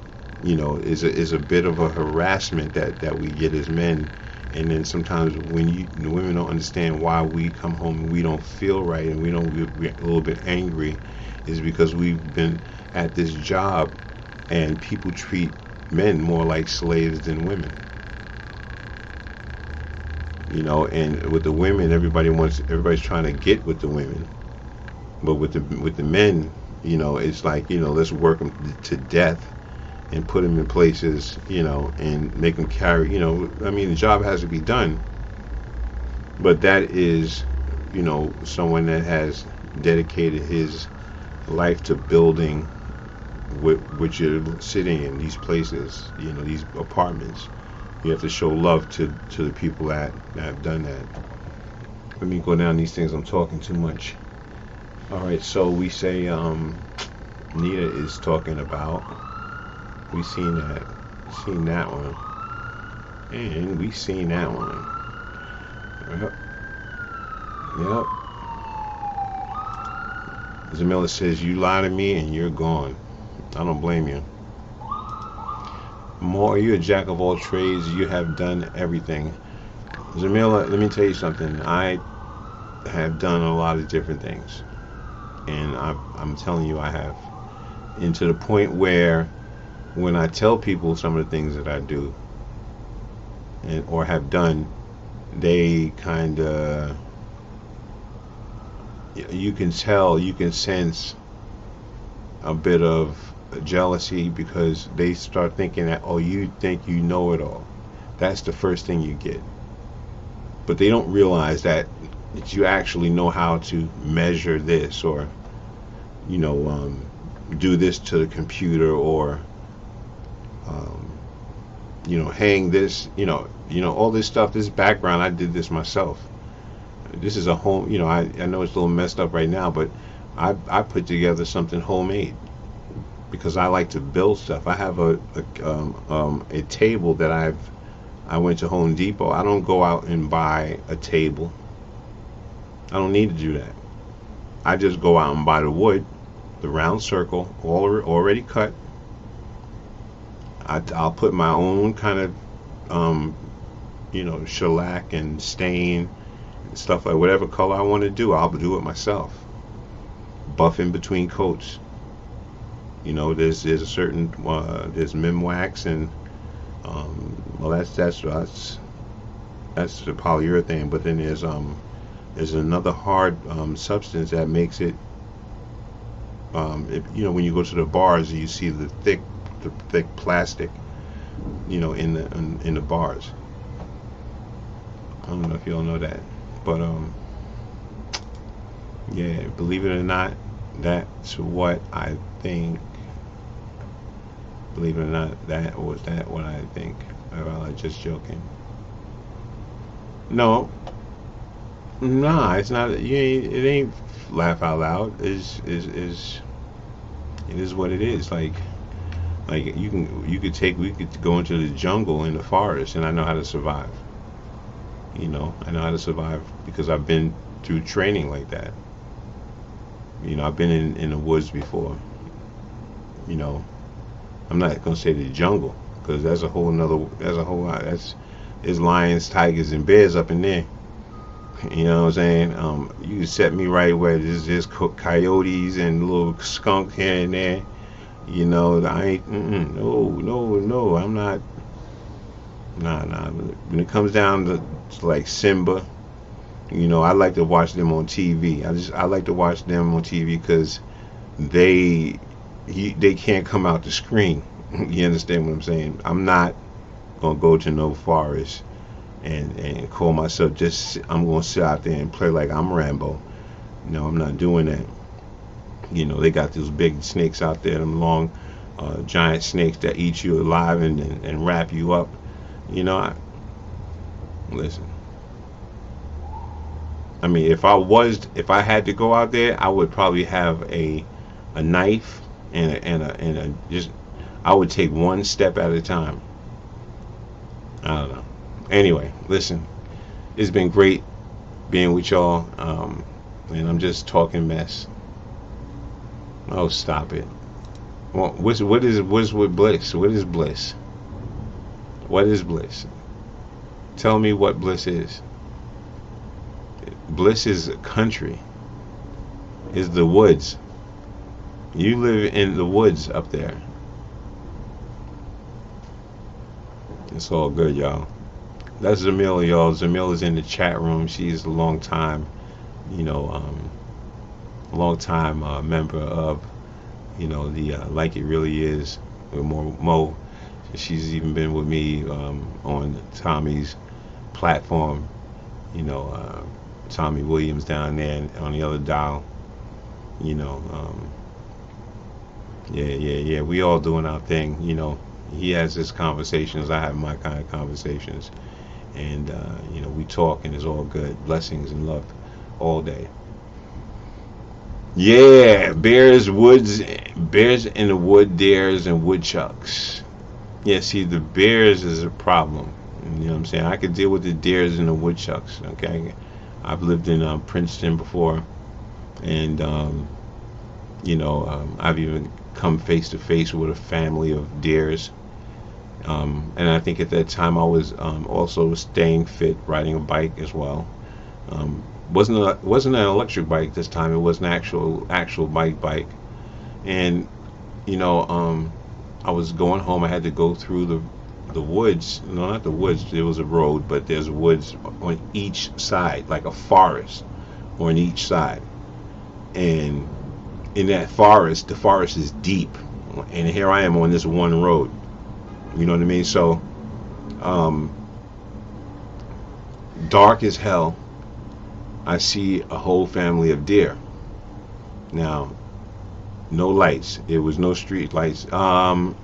you know, is a bit of a harassment that we get as men. And then sometimes when the women don't understand why we come home and we don't feel right and we're a little bit angry, is because we've been at this job and people treat men more like slaves than women. You know, and with the women, everybody's trying to get with the women, but with the men, you know, it's like, you know, let's work them to death and put them in places, you know, and make them carry, you know, I mean, the job has to be done, but that is, you know, someone that has dedicated his life to building what you're sitting in, these places, you know, these apartments. You have to show love to the people that have done that. Let me go down these things. I'm talking too much. All right, so we say Nita is talking about, we seen that one, and we seen that one. Yep. Zamila says, you lie to me and you're gone. I don't blame you. More, you're a jack of all trades. You have done everything. Zamila, let me tell you something. I have done a lot of different things, and I'm telling you, I have. And to the point where when I tell people some of the things that I do or have done, they kind of, you can tell, you can sense a bit of jealousy, because they start thinking that, oh, you think you know it all. That's the first thing you get. But they don't realize that you actually know how to measure this, or do this to the computer, or hang this, all this stuff, this background. I did this myself. This is a home, I know it's a little messed up right now, but I put together something homemade because I like to build stuff. I have a table that I went to Home Depot. I don't go out and buy a table. I don't need to do that. I just go out and buy the wood, the round circle, already cut. I'll put my own kind of shellac and stain and stuff, like whatever color I want to do, I'll do it myself. Buff in between coats. There's a certain there's Mim-Wax, and that's the polyurethane, but then there's another hard substance that makes it when you go to the bars, you see the thick plastic in the bars. I don't know if you all know that, but yeah, believe it or not, that's what I think. Believe it or not, that was what I think. I'm just joking. No, nah, it's not. It ain't laugh out loud. It is what it is. Like we could go into the jungle, in the forest, and I know how to survive. I know how to survive because I've been through training like that. I've been in the woods before. I'm not gonna say the jungle, because there's a whole lot. There's lions, tigers, and bears up in there. You know what I'm saying? You set me right where there's coyotes and little skunk here and there. I ain't. No. I'm not. Nah. When it comes down to like Simba, I like to watch them on TV. I like to watch them on TV because they can't come out the screen. You understand what I'm saying? I'm not gonna go to no forest and call myself I'm gonna sit out there and play like I'm Rambo. No, I'm not doing that. They got those big snakes out there, them long giant snakes that eat you alive and wrap you up. Listen, I mean, if I had to go out there, I would probably have a knife and I would take one step at a time. I don't know. Anyway, listen, it's been great being with y'all, and I'm just talking mess. Oh, stop it. Well, what's with bliss? What is bliss? What is bliss? Tell me what bliss is. Bliss is a country. Is the woods. You live in the woods up there. It's all good, y'all. That's Zamila, y'all. Zamila's in the chat room. She's a long time member of, the Like It Really Is with Mo. She's even been with me on Tommy's platform. Tommy Williams down there on the other dial. Yeah. We all doing our thing. He has his conversations. I have my kind of conversations. And, we talk, and it's all good. Blessings and love all day. Yeah, bears in the wood, dares, and woodchucks. Yeah, see, the bears is a problem. You know what I'm saying? I could deal with the dares and the woodchucks, okay? I've lived in Princeton before, and, I've even come face to face with a family of dares. And I think at that time I was also staying fit, riding a bike as well. Wasn't an electric bike this time. It was an actual bike. And I was going home. I had to go through the woods. No, not the woods. There was a road, but there's woods on each side, like a forest on each side. And in that forest, the forest is deep. and here I am on this one road. You know what I mean? So, dark as hell, I see a whole family of deer. Now, no lights. It was no street lights. No,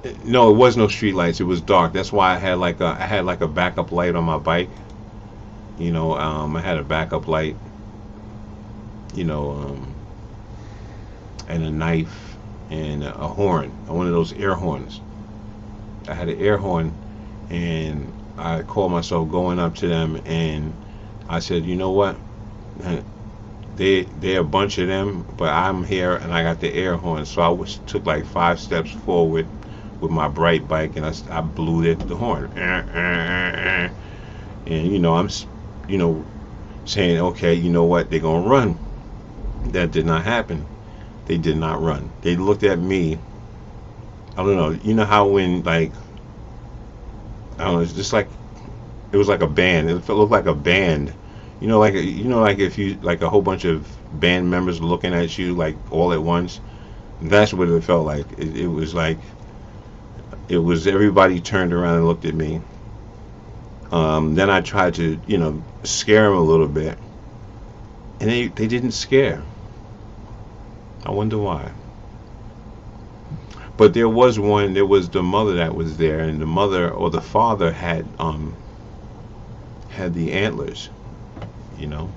it was no street lights. It was dark. That's why I had like a backup light on my bike. You know, I had a backup light. You know, and a knife and a horn, one of those air horns. I had an air horn, and I called myself going up to them, and I said, you know what? They're a bunch of them, but I'm here, and I got the air horn. So I took like 5 steps forward with my bright bike, and I blew the horn. And you know, I'm, you know, saying, okay, you know what? They're gonna run. That did not happen. They did not run. They looked at me. I don't know. You know how when, like, I don't know, it's just like, it was like a band. It looked like a band. You know, like if you, like a whole bunch of band members looking at you like all at once. That's what it felt like. It was like, it was everybody turned around and looked at me. Then I tried to, you know, scare them a little bit, and they didn't scare. I wonder why. But there was the mother that was there, and the mother or the father had the antlers, you know.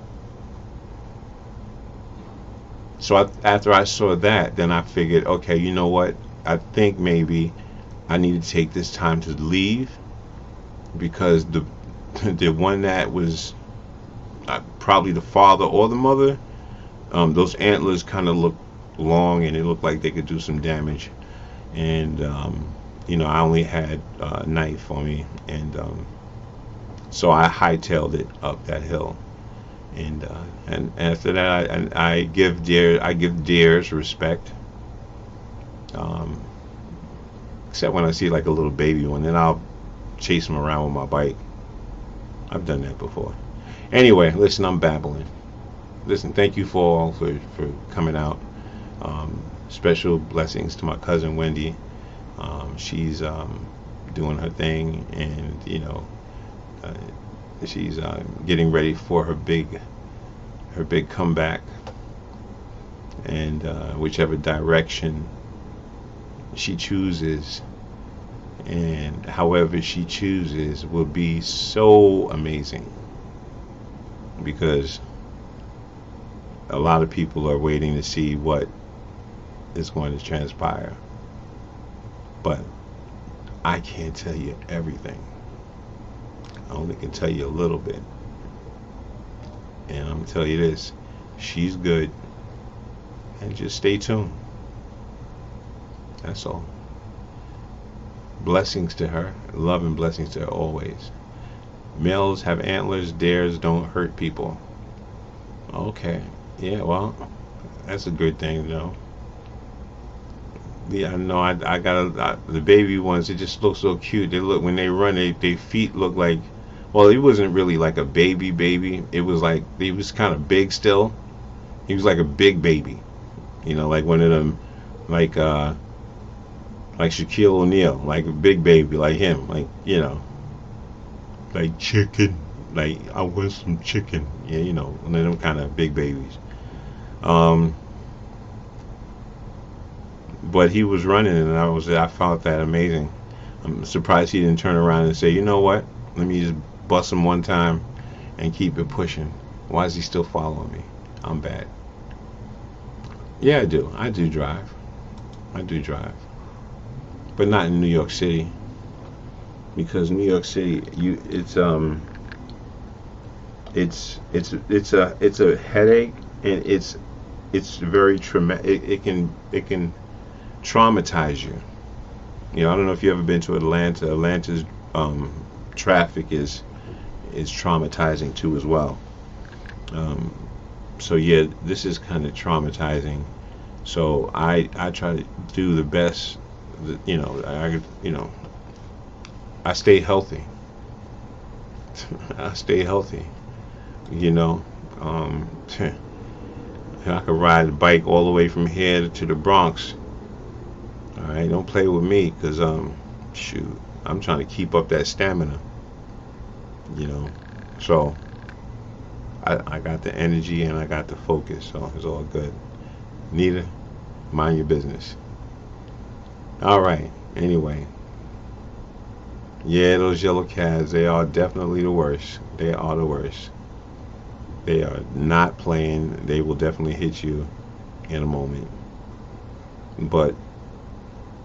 So after I saw that, then I figured, okay, you know what? I think maybe I need to take this time to leave, because the one that was probably the father or the mother, those antlers kind of looked long, and it looked like they could do some damage. And you know, I only had a knife on me, and so I hightailed it up that hill. And after that, I give deers respect, except when I see like a little baby one, then I'll chase them around with my bike. I've done that before. Anyway, listen, I'm babbling. Listen, thank you for coming out. Special blessings to my cousin Wendy. She's doing her thing, and you know, she's getting ready for her big comeback, and whichever direction she chooses, and however she chooses, will be so amazing, because a lot of people are waiting to see what is going to transpire. But I can't tell you everything. I only can tell you a little bit. And I'm going to tell you this, she's good, and just stay tuned. That's all. Blessings to her. Love and blessings to her always. Males have antlers. Dares don't hurt people. Okay. Yeah, well, that's a good thing, you know. Yeah, I know. I got the baby ones. They just look so cute. They look, when they run, their feet look like, well, he wasn't really like a baby. It was like, he was kind of big still. He was like a big baby, you know, like one of them, like Shaquille O'Neal, like a big baby, like him, like, you know, like chicken, like I want some chicken, yeah, you know, one of them kind of big babies. But he was running, and I found that amazing. I'm surprised he didn't turn around and say, you know what, let me just bust him one time and keep it pushing. Why is he still following me? I'm bad. Yeah, I do drive, but not in New York City, because New York City, it's a headache, and it's very traumatic. It can traumatize you. You know, I don't know if you ever been to Atlanta. Atlanta's traffic is traumatizing too as well. So yeah, this is kind of traumatizing. So I try to do the best. You know, I stay healthy. I stay healthy. You know, I could ride a bike all the way from here to the Bronx All right, don't play with me, because shoot, I'm trying to keep up that stamina, you know. So I got the energy and I got the focus, so it's all good. Nita, mind your business. All right, anyway. Yeah, those yellow cabs, they are definitely the worst. They are the worst. They are not playing. They will definitely hit you in a moment. But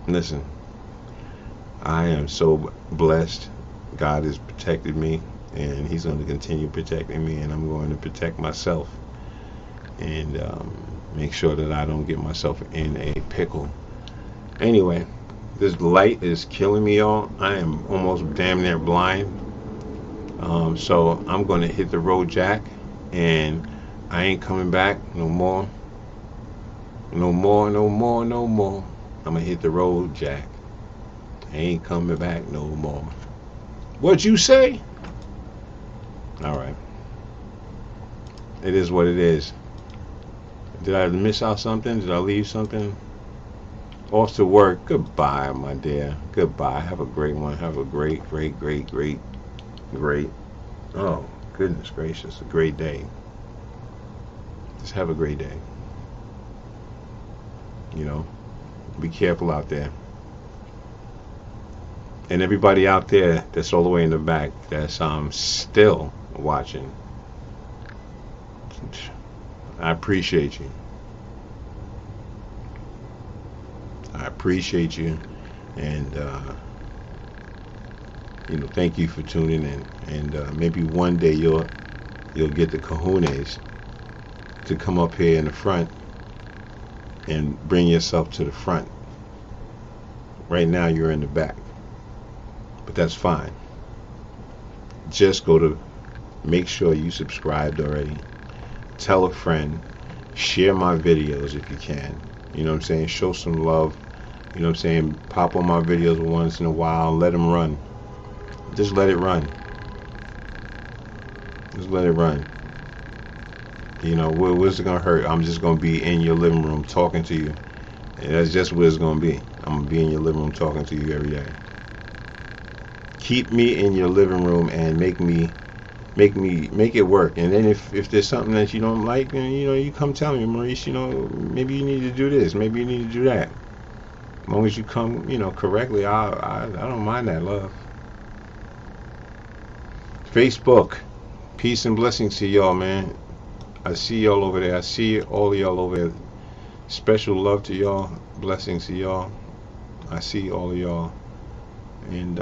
listen, I am so blessed. God has protected me, and He's going to continue protecting me, and I'm going to protect myself and make sure that I don't get myself in a pickle. Anyway, this light is killing me, y'all. I am almost damn near blind. So I'm going to hit the road, Jack, and I ain't coming back no more. No more, no more, no more. I'm going to hit the road, Jack. I ain't coming back no more. What'd you say? All right. It is what it is. Did I miss out something? Did I leave something? Off to work. Goodbye, my dear. Goodbye. Have a great one. Have a great. Oh, goodness gracious. A great day. Just have a great day. You know, be careful out there. And everybody out there that's all the way in the back that's still watching, I appreciate you. I appreciate you, and you know, thank you for tuning in. And maybe one day you'll get the cojones to come up here in the front and bring yourself to the front. Right now you're in the back, but that's fine. Just go to, make sure you subscribed already. Tell a friend. Share my videos if you can. You know what I'm saying? Show some love. You know what I'm saying? Pop on my videos once in a while. Let them run. Just let it run. Just let it run. You know, what's it going to hurt? I'm just going to be in your living room talking to you. And that's just what it's going to be. I'm going to be in your living room talking to you every day. Keep me in your living room and make it work. And then if there's something that you don't like, then, you know, you come tell me, Maurice, you know, maybe you need to do this, maybe you need to do that. As long as you come, you know, correctly, I don't mind that, love. Facebook, peace and blessings to y'all, man. I see y'all over there. I see all of y'all over there. Special love to y'all. Blessings to y'all. I see all of y'all. And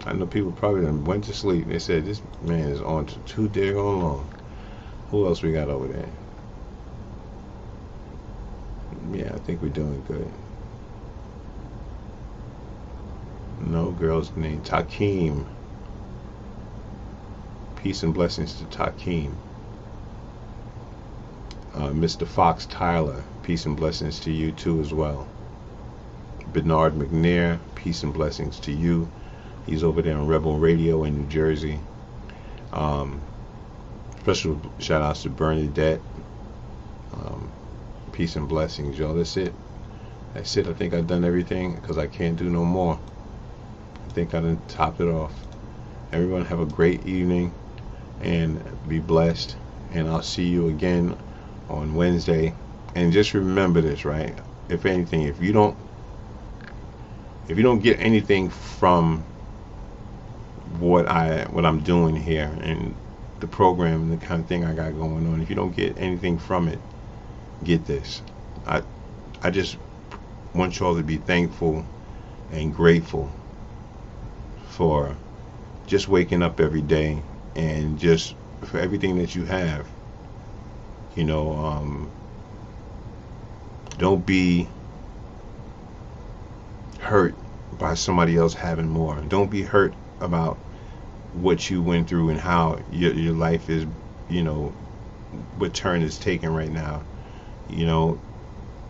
I know people probably done went to sleep. They said this man is on too daggone long. Who else we got over there? Yeah, I think we're doing good. No girl's name. Takeem. Peace and blessings to Takeem. Mr. Fox Tyler, peace and blessings to you too as well. Bernard McNair, peace and blessings to you. He's over there on Rebel Radio in New Jersey. Special shout outs to Bernadette. Peace and blessings, y'all. That's it. I think I've done everything because I can't do no more. I think I done topped it off. Everyone have a great evening and be blessed. And I'll see you again on Wednesday. And just remember this, right? If anything, if you don't get anything from what I'm doing here and the program and the kind of thing I got going on, if you don't get anything from it, get this. I just want y'all to be thankful and grateful for just waking up every day and just for everything that you have. You know, don't be hurt by somebody else having more. Don't be hurt about what you went through and how your life is, you know, what turn it's taking right now. You know,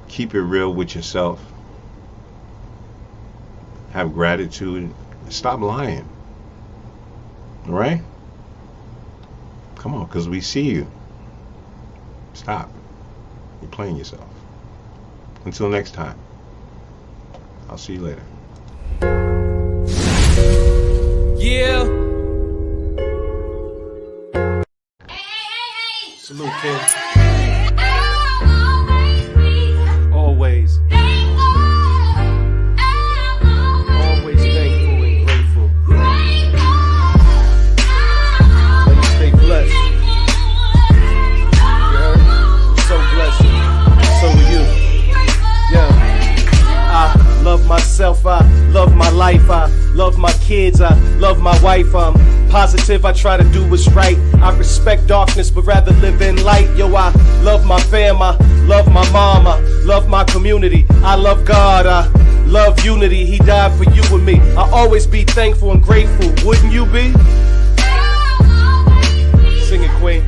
keep it real with yourself. Have gratitude. Stop lying. All right? Come on, because we see you. Stop. You're playing yourself. Until next time. I'll see you later. Yeah. Salute, kid. Always. Always thankful and grateful. Let me stay blessed. You heard? So blessed. So are you. Yeah. I love myself, I love my life, I love my kids, I love my wife, I'm positive, I try to do what's right. I respect darkness, but rather live in light. Yo, I love my fam, I love my mom, I love my community, I love God, I love unity. He died for you and me. I'll always be thankful and grateful, wouldn't you be? Sing it, Queen.